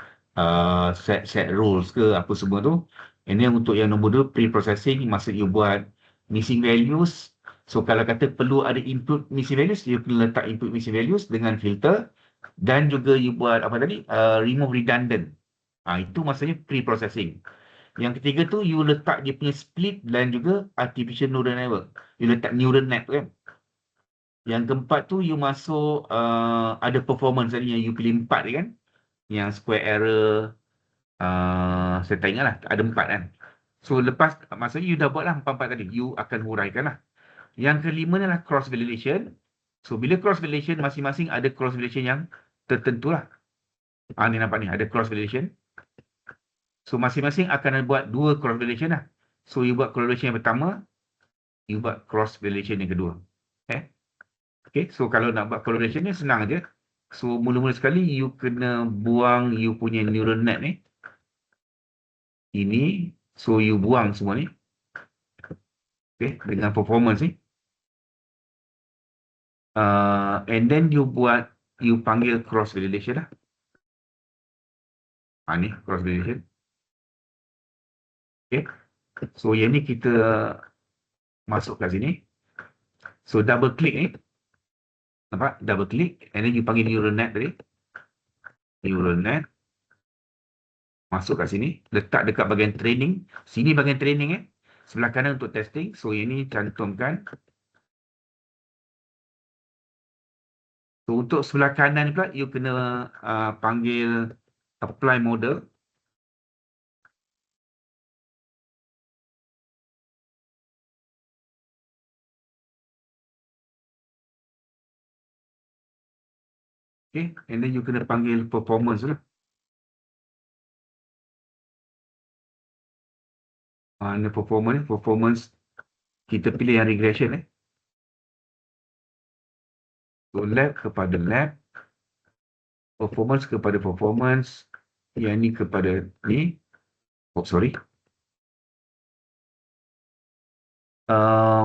set rules ke apa semua tu. And then untuk yang nombor 2, pre-processing, maksud you buat missing values. So, kalau kata perlu ada input missing values, you kena letak input missing values dengan filter. Dan juga you buat apa tadi? Remove redundant. Itu maksudnya pre-processing. Yang ketiga tu, you letak dia punya split dan juga artificial neural network. You letak neural net tu kan. Yang keempat tu, you masuk ada performance tadi yang you pilih 4 kan. Yang square error, saya tak ingat lah, ada 4 kan. So, lepas, maksudnya you dah buat lah 4 tadi. You akan huraikan lah. Yang kelima ni adalah cross validation. So, bila cross validation, masing-masing ada cross validation yang tertentu lah. Ni nampak ni, ada cross validation. So, masing-masing akan buat 2 cross validation lah. So, you buat cross validation yang pertama, you buat cross validation yang kedua. Okay, so kalau nak buat cross validation ni senang je. So, mula-mula sekali, you kena buang you punya neural net ni. Ini, so you buang semua ni. Okay, dengan performance ni. And then you panggil cross validation lah. Ni cross validation. Okay. So, yang ni kita masuk kat sini. So, double click ni. Nampak? Double click. And then you panggil neural net tadi. Neural net. Masuk kat sini. Letak dekat bahagian training. Sini bahagian training Sebelah kanan untuk testing. So, yang ni cantumkan. So, untuk sebelah kanan pula, you kena panggil apply model. Okay, and then you kena panggil performance lah. Ini performance kita pilih yang regression So, lab kepada lab, performance kepada performance, yang ni kepada ni.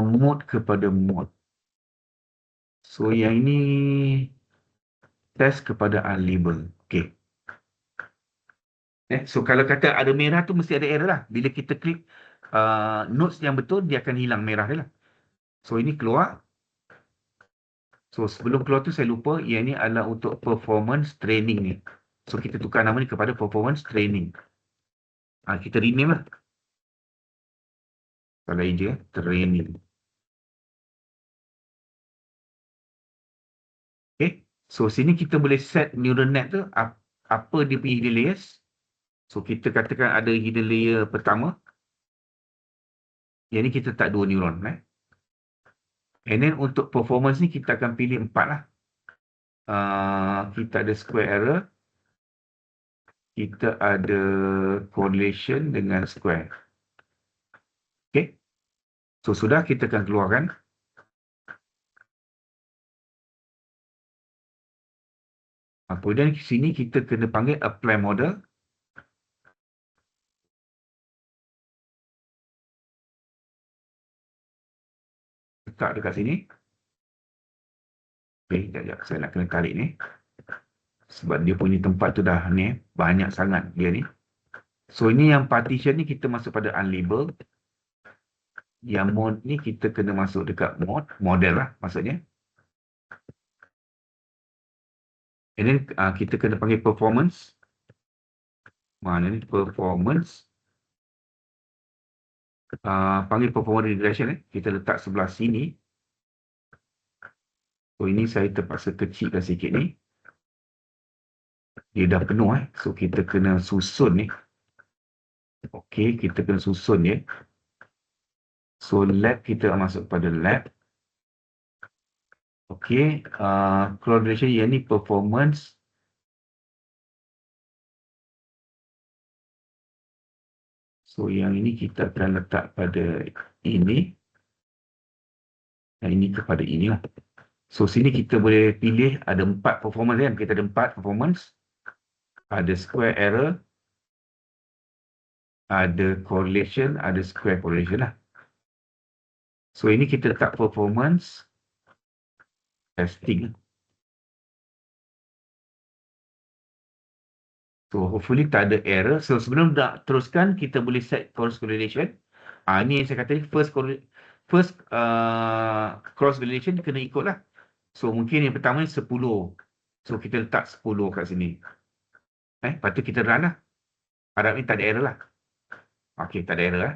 Mode kepada mode. So, yang ini test kepada unlabel. Okay. So, kalau kata ada merah tu mesti ada error lah. Bila kita klik notes yang betul, dia akan hilang merah dia lah. So, ini keluar. So, sebelum keluar tu saya lupa, yang ni adalah untuk performance training ni. So, kita tukar nama ni kepada performance training. Kita rename lah. Kalau je, training. Okay. So, sini kita boleh set neural net tu, apa dia punya hidden layers. So, kita katakan ada hidden layer pertama. Yang ni kita letak 2 neuron. And then untuk performance ni kita akan pilih 4 lah. Kita ada square error. Kita ada correlation dengan square. Okay. So, sudah kita akan keluarkan. Kemudian di sini kita kena panggil apply model. Letak dekat sini. Okay, sekejap. Saya nak kena tarik ni. Sebab dia punya tempat tu dah ni, banyak sangat dia ni. So, ini yang partition ni kita masuk pada unlabeled. Yang mode ni kita kena masuk dekat mode, model lah maksudnya. And then kita kena panggil performance. Mana ni performance. Panggil performance regression. Kita letak sebelah sini. So, ini saya terpaksa kecilkan sikit ni. Dia dah penuh. So, kita kena susun ni. Okey, kita kena susun dia. So, lab kita masuk pada lab. Okey, correlation yang ni performance. So, yang ini kita akan letak pada ini. Dan ini kepada ini lah. So, sini kita boleh pilih ada 4 performance kan. Kita ada 4 performance. Ada square error. Ada correlation, ada square correlation lah. So, ini kita letak performance testing. So, hopefully tak ada error. So, sebelum nak teruskan, kita boleh set cross correlation. Ini yang saya kata, first cross correlation kena ikut lah. So, mungkin yang pertama ni 10. So, kita letak 10 kat sini. Lepas tu kita run lah. Harap ni tak ada error lah. Okay, tak ada error lah.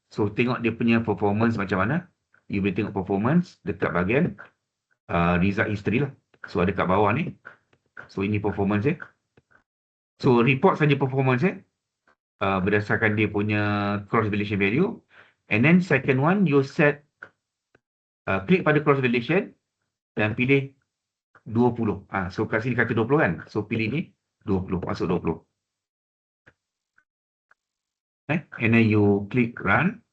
So, tengok dia punya performance macam mana. You boleh tengok performance dekat bahagian result history lah. So, ada kat bawah ni. So, ini performance dia. So, report saja performance berdasarkan dia punya cross validation value. And then, second one, you set, klik pada cross validation dan pilih 20. So, kat sini kata 20 kan. So, pilih ni 20. Masuk 20. And then, you click run.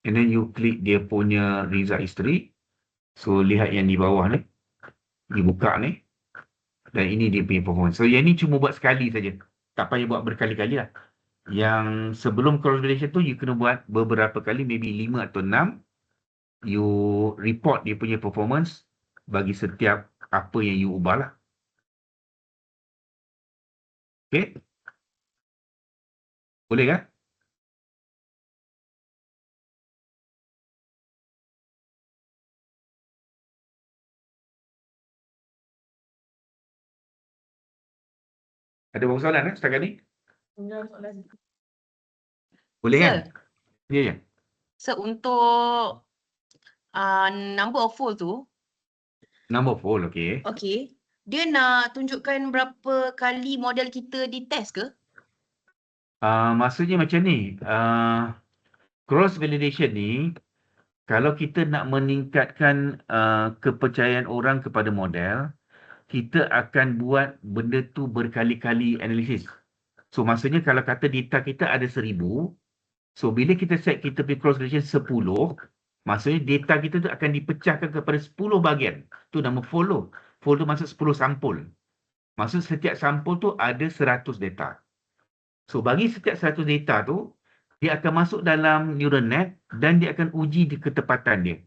And then you klik dia punya result history. So, lihat yang di bawah ni. Dibuka ni. Dan ini dia punya performance. So, yang ni cuma buat sekali saja. Tak payah buat berkali-kali lah. Yang sebelum cross validation tu, you kena buat beberapa kali. Maybe 5 atau 6. You report dia punya performance bagi setiap apa yang you ubah lah. Okay. Boleh kan? Ada berapa soalan setakat ni? Boleh kan? Ya, ya. So, untuk number of fold tu, Number 4, okay. okay, dia nak tunjukkan berapa kali model kita dites ke? Maksudnya macam ni. Cross validation ni, kalau kita nak meningkatkan kepercayaan orang kepada model, kita akan buat benda tu berkali-kali analisis. So, maksudnya kalau kata data kita ada 1000, so bila kita set kita punya cross validation 10, maksudnya data kita tu akan dipecahkan kepada 10 bahagian. Tu nama follow. Follow maksud 10 sampul. Maksud setiap sampul tu ada 100 data. So, bagi setiap 100 data tu, dia akan masuk dalam neural net dan dia akan uji di ketepatan dia.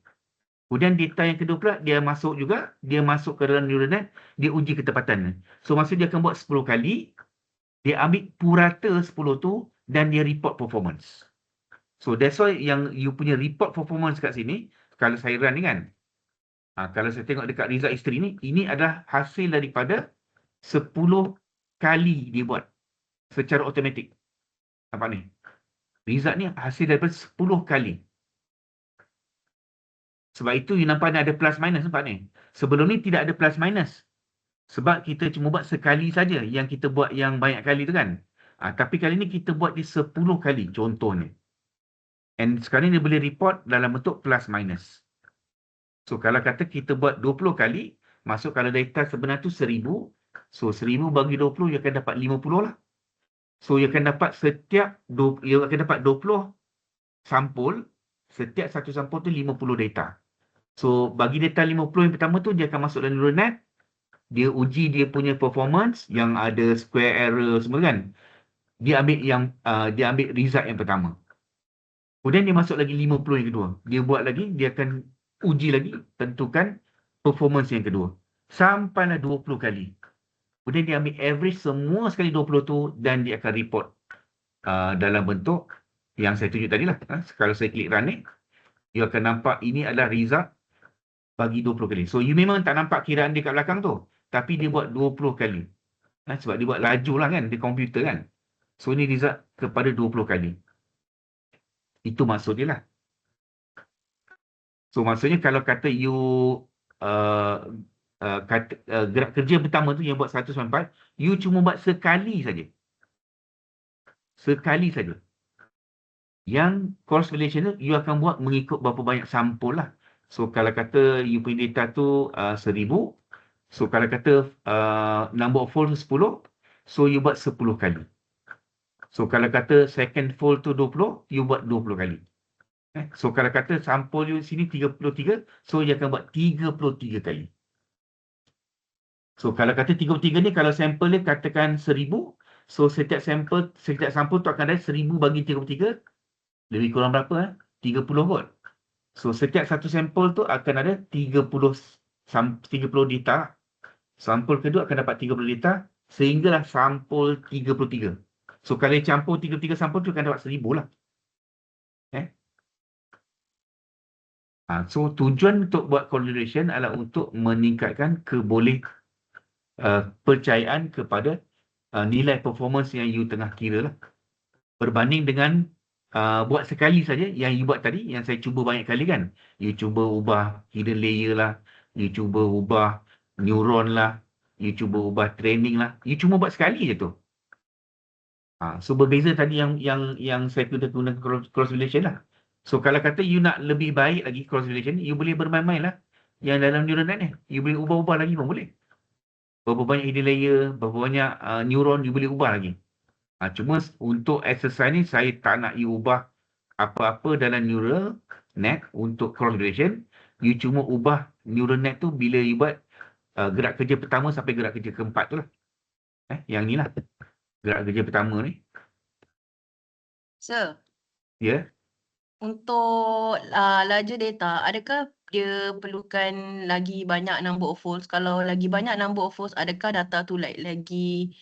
Kemudian data yang kedua pula, dia masuk juga, dia masuk ke dalam neural net, dia uji ketepatannya. So, maksud dia akan buat 10 kali, dia ambil purata 10 tu dan dia report performance. So, that's why yang you punya report performance kat sini, kalau saya run ni kan, kalau saya tengok dekat result history ni, ini adalah hasil daripada 10 kali dia buat secara automatik. Nampak ni? Result ni hasil daripada 10 kali. Sebab itu you nampak ni ada plus minus, nampak ni? Sebelum ni tidak ada plus minus. Sebab kita cuma buat sekali saja yang kita buat yang banyak kali tu kan. Tapi kali ni kita buat di 10 kali contohnya. And sekarang dia boleh report dalam bentuk plus minus. So kalau kata kita buat 20 kali, masuk kalau data sebenar tu 1000, so 1000 bagi 20, you akan dapat 50 lah. So you akan dapat you akan dapat 20 sampul, setiap satu sampul tu 50 data. So bagi data 50 yang pertama tu, dia akan masuk dalam neural net, dia uji dia punya performance yang ada square error semua kan. Dia ambil result yang pertama. Kemudian dia masuk lagi 50 yang kedua. Dia buat lagi, dia akan uji lagi, tentukan performance yang kedua. Sampailah 20 kali. Kemudian dia ambil average semua sekali 20 tu dan dia akan report dalam bentuk yang saya tunjuk tadi lah. Kalau saya klik run ni, you akan nampak ini adalah result bagi 20 kali. So you memang tak nampak kiraan dia kat belakang tu. Tapi dia buat 20 kali. Sebab dia buat laju lah kan, di komputer kan. So ni result kepada 20 kali. Itu maksud dia lah. So maksudnya kalau kata you gerak kerja pertama tu yang buat 194, you cuma buat sekali saja. Sekali saja. Yang cross validation tu, you akan buat mengikut berapa banyak sampul lah. So kalau kata you punya data tu 1000, so kalau kata number of fold tu 10, so you buat 10 kali. So kalau kata second fold tu 20, you buat 20 kali. So kalau kata sampul you sini 33, so you akan buat 33 kali. So kalau kata 33 ni, kalau sampel dia katakan 1000, so setiap sampul tu akan ada 1000 bagi 33, lebih kurang berapa? 30 kot. So setiap satu sampel tu akan ada 30 data. Sampul kedua akan dapat 30 data, sehinggalah sampul 33. So kalau campur 33 sampul tu akan dapat 1000 lah. So tujuan untuk buat correlation adalah untuk meningkatkan percayaan kepada nilai performance yang you tengah kira lah. Berbanding dengan buat sekali saja yang you buat tadi, yang saya cuba banyak kali kan. You cuba ubah hidden layer lah, you cuba ubah neuron lah, you cuba ubah training lah. You cuma buat sekali je tu. So berbeza tadi yang saya gunakan cross validation lah. So kalau kata you nak lebih baik lagi cross validation, you boleh bermain-main lah. Yang dalam neural net ni, you boleh ubah-ubah lagi pun boleh. Berapa banyak hidden layer, berapa banyak neuron you boleh ubah lagi. Cuma untuk exercise ni, saya tak nak you ubah apa-apa dalam neural net untuk cross validation. You cuma ubah neural net tu bila you buat gerak kerja pertama sampai gerak kerja keempat tu lah. Yang ni lah. Gerak kerja pertama ni. Sir, Ya. untuk larger data, adakah dia perlukan lagi banyak number of folds? Kalau lagi banyak number of folds, adakah data tu lagi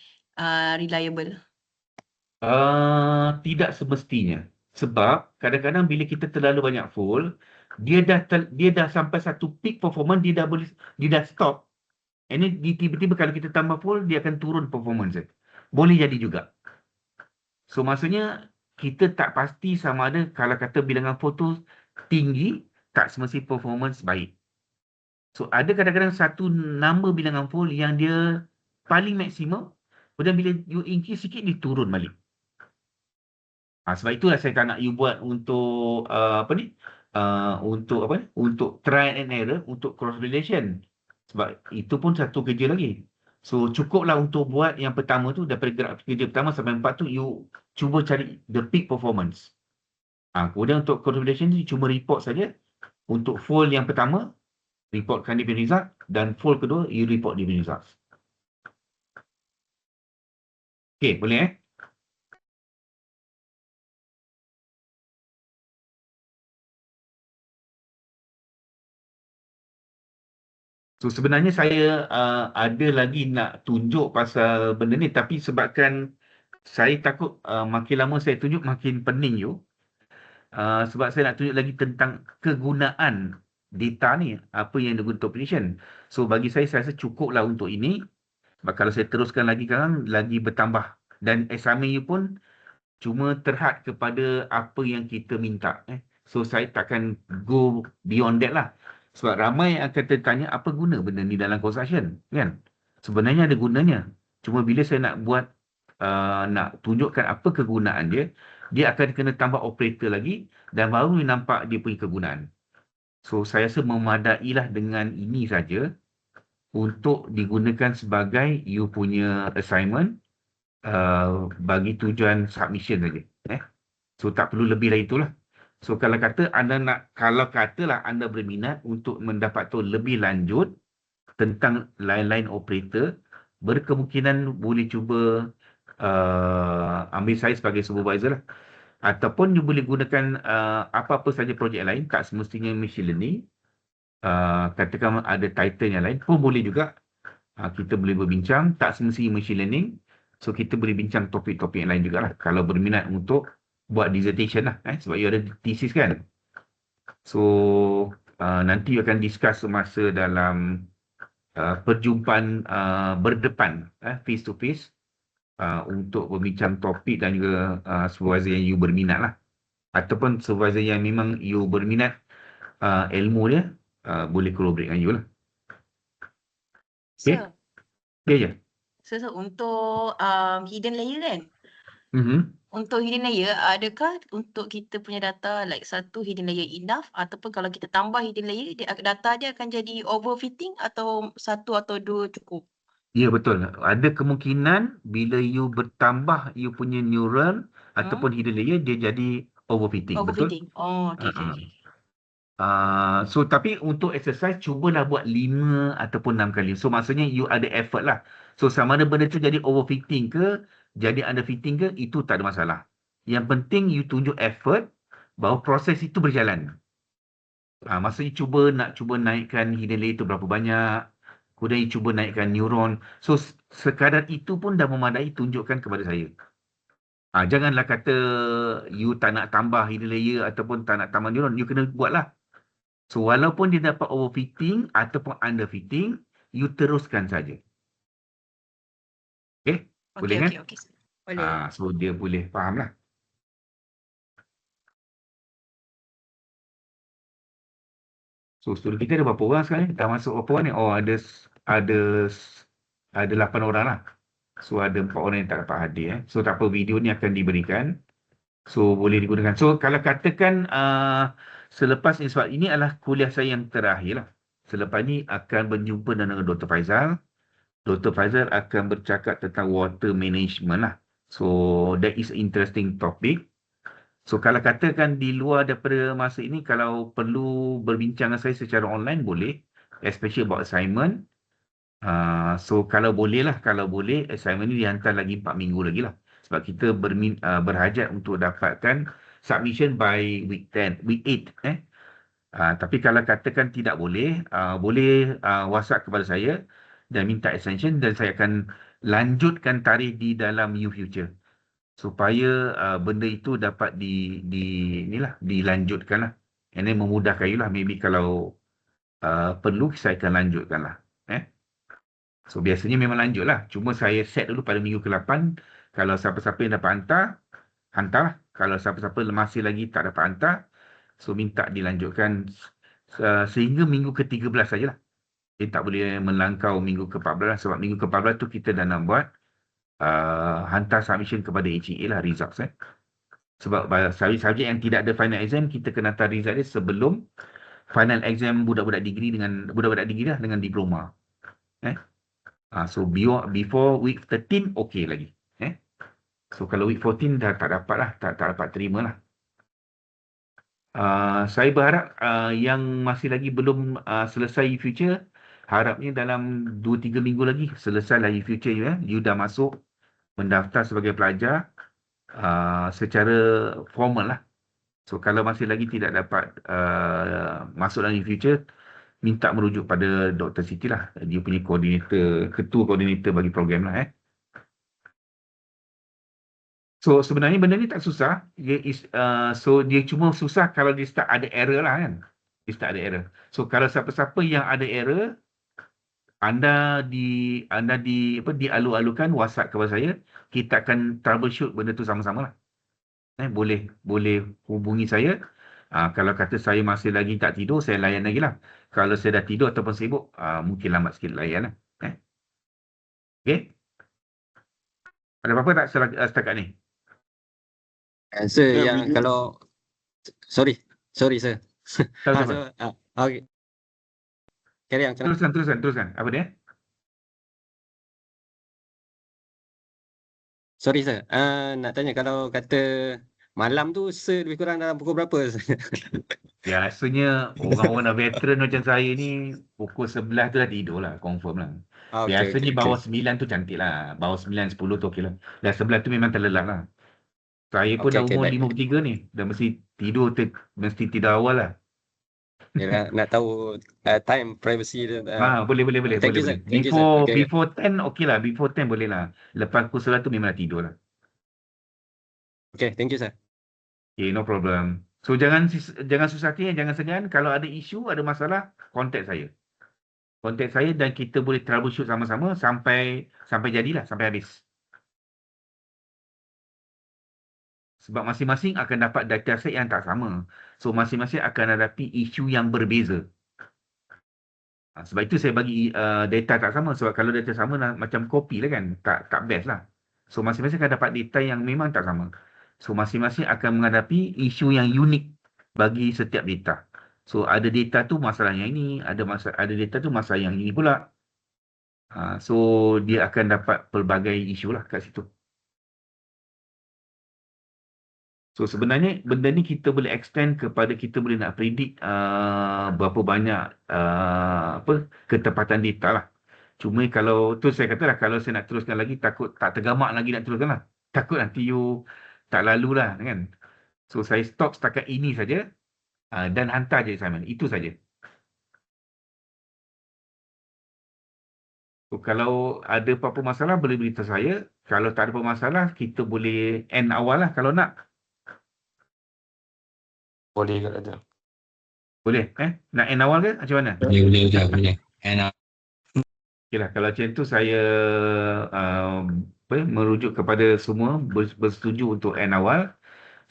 reliable? Tidak semestinya. Sebab kadang-kadang bila kita terlalu banyak fold, dia dah sampai satu peak performance, dia dah stop. And then tiba-tiba kalau kita tambah fold, dia akan turun performance dia. Boleh jadi juga. So maksudnya kita tak pasti sama ada kalau kata bilangan fold tu tinggi, tak semesti performance baik. So ada kadang-kadang satu number bilangan fold yang dia paling maksimum, kemudian bila you increase sikit, dia turun balik. Sebab itulah saya tak nak you buat untuk untuk trial and error, untuk cross validation. Sebab itu pun satu kerja lagi. So cukuplah untuk buat yang pertama tu, daripada gerak kerja pertama sampai 4 tu, you cuba cari the peak performance. Kemudian untuk cross validation ni cuma report saja. Untuk fold yang pertama, reportkan dia punya result, dan fold kedua, you report dia punya result. Okay, boleh So sebenarnya saya ada lagi nak tunjuk pasal benda ni, tapi sebabkan saya takut makin lama saya tunjuk makin pening you. Sebab saya nak tunjuk lagi tentang kegunaan data ni, apa yang digunakan untuk prediction. So bagi saya rasa cukuplah untuk ini. Sebab kalau saya teruskan lagi sekarang, lagi bertambah. Dan assignment you pun cuma terhad kepada apa yang kita minta. So saya takkan go beyond that lah. Sebab ramai yang akan tertanya apa guna benda ni dalam construction, kan? Sebenarnya ada gunanya. Cuma bila saya nak buat nak tunjukkan apa kegunaan dia, dia akan kena tambah operator lagi dan baru nampak dia punya kegunaan. So, saya rasa memadailah dengan ini saja untuk digunakan sebagai you punya assignment bagi tujuan submission saja. So, tak perlu lebih dari itulah. So, kalau katalah anda berminat untuk mendapat tahu lebih lanjut tentang lain-lain operator, berkemungkinan boleh cuba ambil saya sebagai supervisor lah. Ataupun you boleh gunakan apa-apa saja projek lain, tak semestinya machine learning. Katakan ada title yang lain pun boleh juga. Kita boleh berbincang, tak semestinya machine learning. So, kita boleh bincang topik-topik yang lain juga lah. Kalau berminat untuk buat dissertation lah. Sebab you ada thesis kan. So, nanti you akan discuss semasa dalam perjumpaan berdepan, face to face, untuk berbincang topik dan juga supervisor yang you berminat lah. Ataupun supervisor yang memang you berminat ilmu dia, boleh collaborate dengan you lah. Okay? Ya. So, untuk hidden layer kan? Mhm. Untuk hidden layer, adakah untuk kita punya data like satu hidden layer enough, ataupun kalau kita tambah hidden layer, data dia akan jadi overfitting atau satu atau dua cukup? Ya, betul. Ada kemungkinan bila you bertambah you punya neuron ataupun hidden layer, dia jadi overfitting. Betul? Overfitting. Oh, okay. So, tapi untuk exercise, cubalah buat 5 ataupun 6 kali. So, maksudnya you ada effort lah. So, sama ada benda tu jadi overfitting ke, jadi underfitting ke, itu tak ada masalah. Yang penting you tunjuk effort bahawa proses itu berjalan. Maksudnya cuba naikkan hidden layer tu berapa banyak, kemudian you cuba naikkan neuron. So, sekadar itu pun dah memadai, tunjukkan kepada saya. Janganlah kata you tak nak tambah hidden layer ataupun tak nak tambah neuron, you kena buatlah. So, walaupun dia dapat overfitting ataupun underfitting, you teruskan saja. Okay? Boleh kan? Okay. Boleh. So, dia boleh faham lah. So, student kita ada berapa orang sekarang ni? Dah masuk berapa orang ni? Oh, ada 8 orang lah. So, ada 4 orang yang tak dapat hadir. So, tak apa, video ni akan diberikan. So, boleh digunakan. So, kalau katakan selepas ni, sebab ini adalah kuliah saya yang terakhir lah. Selepas ni akan berjumpa dengan Dr. Faizal. Dr. Faizal akan bercakap tentang water management lah. So, that is interesting topic. So, kalau katakan di luar daripada masa ini, kalau perlu berbincang dengan saya secara online, boleh. Especially about assignment. So, kalau boleh, assignment ni dihantar lagi 4 minggu lagi lah. Sebab kita berhajat untuk dapatkan submission by week 8. Tapi kalau katakan tidak boleh, boleh WhatsApp kepada saya dan minta extension, dan saya akan lanjutkan tarikh di dalam U-Future. Supaya benda itu dapat dilanjutkan lah. And then memudahkan you lah. Maybe kalau perlu, saya akan lanjutkan lah. So, biasanya memang lanjut lah. Cuma saya set dulu pada minggu ke-8. Kalau siapa-siapa yang dapat hantar lah. Kalau siapa-siapa masih lagi tak dapat hantar, so minta dilanjutkan sehingga minggu ke-13 sajalah. Dia tak boleh melangkau minggu ke-14 sebab minggu ke-14 tu kita dah nak buat hantar submission kepada HEA lah, results. Sebab subjek yang tidak ada final exam, kita kena hantar result dia sebelum final exam budak-budak degree dengan diploma. So before week 13 okey lagi. So kalau week 14 dah tak dapat lah, tak dapat terima lah. Saya berharap yang masih lagi belum selesai U-Future, harapnya dalam 2-3 minggu lagi selesai lah U-Future you dah masuk mendaftar sebagai pelajar secara formal lah. So, kalau masih lagi tidak dapat masuk dalam U-Future, minta merujuk pada Dr. Siti lah. Dia punya ketua koordinator bagi program lah. So, sebenarnya benda ni tak susah. So, dia cuma susah kalau dia start ada error lah kan. Dia start ada error. So, kalau siapa-siapa yang ada error, anda dialu-alukan WhatsApp kepada saya, kita akan troubleshoot benda tu sama-sama lah. Boleh hubungi saya. Kalau kata saya masih lagi tak tidur, saya layan lagi lah. Kalau saya dah tidur ataupun sibuk, mungkin lambat sikit layan lah. Okay? Ada apa-apa tak setakat ni? Sir, Ya, yang video kalau sorry sir. Sama-sama. Okay. Carry on. Teruskan. Apa dia? Sorry sir. Nak tanya kalau kata malam tu sir lebih kurang dalam pukul berapa? Biasanya orang-orang dah veteran macam saya ni pukul 11 tu dah tidur lah, confirm lah. Okay. Biasanya bawah 9 tu cantik lah. Bawah 9, 10 tu okey lah. Dah 11 tu memang terlelap lah. Saya pun dah Okay, umur baik. 53 ni. Dah mesti tidur awal lah. Yalah, nak tahu time privacy dia. Boleh. Thank you, sir. Thank you, sir. Okay. Before 10 okey lah. Before 10 boleh lah. Lepas pukul 11 tu memang dah tidur lah. Okay, thank you, sir. Okay, no problem. So jangan susah hati, jangan segan. Kalau ada isu, ada masalah, contact saya. Contact saya dan kita boleh troubleshoot sama-sama sampai jadilah, sampai habis. Sebab masing-masing akan dapat dataset yang tak sama. So masing-masing akan hadapi isu yang berbeza. Sebab itu saya bagi data tak sama. Sebab kalau data sama macam kopi lah kan. Tak best lah. So masing-masing akan dapat data yang memang tak sama. So masing-masing akan menghadapi isu yang unik bagi setiap data. So ada data tu masalah yang ini, ada data tu masalah yang ini pula. So dia akan dapat pelbagai isu lah kat situ. So sebenarnya benda ni kita boleh extend kepada kita boleh nak predict berapa banyak ketepatan data lah. Cuma kalau tu saya kata lah, kalau saya nak teruskan lagi takut tak tergamak lagi nak teruskan lah. Takut nanti you tak lalu lah kan. So saya stop setakat ini saja dan hantar je assignment. Itu saja. So, kalau ada apa-apa masalah boleh beritahu saya. Kalau tak ada apa masalah kita boleh end awal lah kalau nak. Boleh kalau ada. Boleh Nak end awal ke macam mana? Boleh. And Okeylah, kalau macam tu saya merujuk kepada semua bersetuju untuk end awal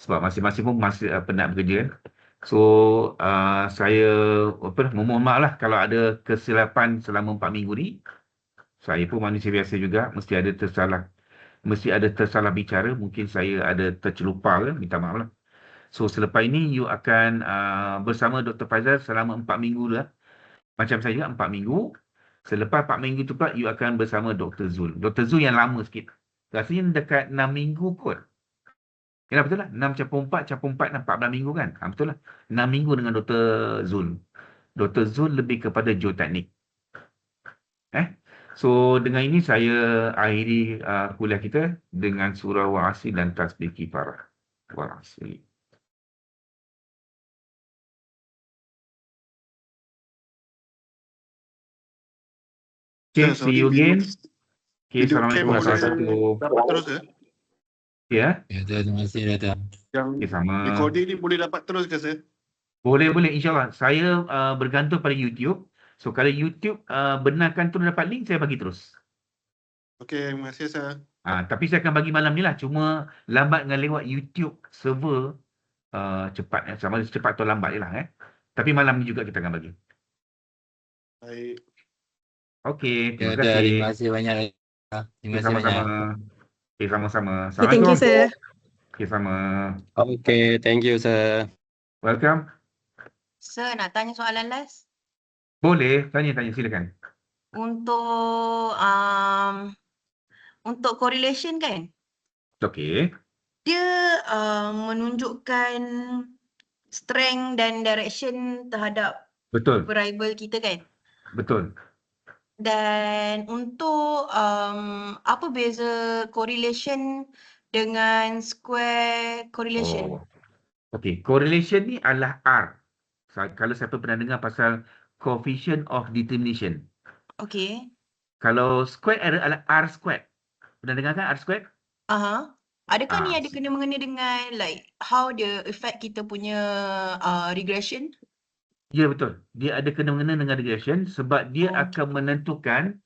sebab masing-masing pun masih penat bekerja kan. So saya memohon maaf lah kalau ada kesilapan selama 4 minggu ni. Saya pun manusia biasa juga, mesti ada tersalah bicara, mungkin saya ada tercelupar ke, minta maaf lah. So selepas ini you akan bersama Dr. Faizal selama 4 minggu lah. Macam saya juga 4 minggu. Selepas 4 minggu tu pula, you akan bersama Dr. Zul. Dr. Zul yang lama sikit. Rasanya dekat 6 minggu kot. Ya betul lah. 6 campur 4 dan 14 minggu kan. Betul lah. 6 minggu dengan Dr. Zul. Dr. Zul lebih kepada geoteknik. So, dengan ini saya akhiri kuliah kita dengan surah Wa'asi dan tasbih kifarah. Wa'asi. Okay, see you again. Okay, video Assalamualaikum cam warahmatullahi wabarakatuh. dapat terus ke? Ya, terima kasih datang. Yang sama. recording ni boleh dapat terus ke sir? Boleh, insyaAllah. Saya bergantung pada YouTube. So, kalau YouTube benarkan tu dapat link, saya bagi terus. Okey, terima kasih sir. Tapi saya akan bagi malam ni lah. Cuma lambat dengan lewat YouTube server cepat. Sama ada cepat atau lambat je lah. Tapi malam ni juga kita akan bagi. Baik. Okey, terima Terima kasih. kasih banyak. Terima kasih banyak. Sama-sama. Okay, sama-sama. Okay, thank you, sir. Okay, sama. Okay, thank you, sir. Welcome. Sir, nak tanya soalan last? Boleh, tanya silakan. Untuk correlation kan, Okey. dia menunjukkan strength dan direction terhadap Betul, variable kita kan. betul. Dan untuk apa beza correlation dengan square correlation? Okey, correlation ni adalah R. Kalau siapa pernah dengar pasal coefficient of determination. Okey. Kalau square error adalah R squared. Pernah dengar kan R squared? Adakah ni ada kena mengena dengan like how dia affect kita punya regression? Ya, betul. Dia ada kena mengena dengan regression sebab dia akan menentukan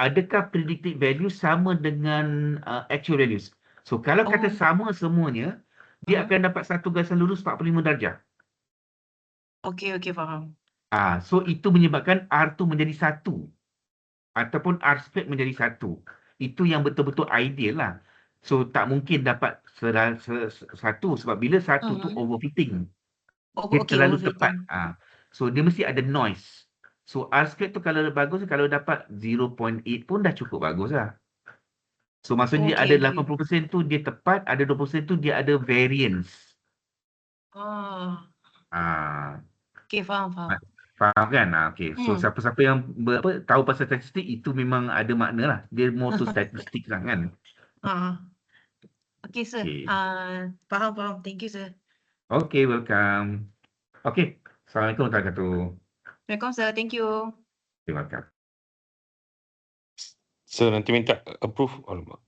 adakah predicted value sama dengan actual values. So, kalau kata sama semuanya, dia akan dapat satu garisan lurus 45 darjah. Okey, faham. So itu menyebabkan R tu menjadi 1 ataupun R squared menjadi 1. itu yang betul-betul ideal lah. So tak mungkin dapat satu sebab bila satu tu overfitting, dia Okay, terlalu tepat. overfitting. So dia mesti ada noise. So R-squared tu kalau bagus, kalau dapat 0.8 pun dah cukup bagus lah. So maksudnya Okay, ada okay. 80% tu dia tepat, ada 20% tu dia ada variance. Ah, Ah, okay, faham. faham kan? Okay. So siapa-siapa yang tahu pasal statistik itu memang ada makna lah. Dia more to statistik lah kan. Okay, sir. Okay. Faham. Thank you, sir. Okay, welcome. Okay. Assalamualaikum warahmatullahi wabarakatuh. Welcome, sir. Thank you. You're welcome. So nanti minta approve. Alamak.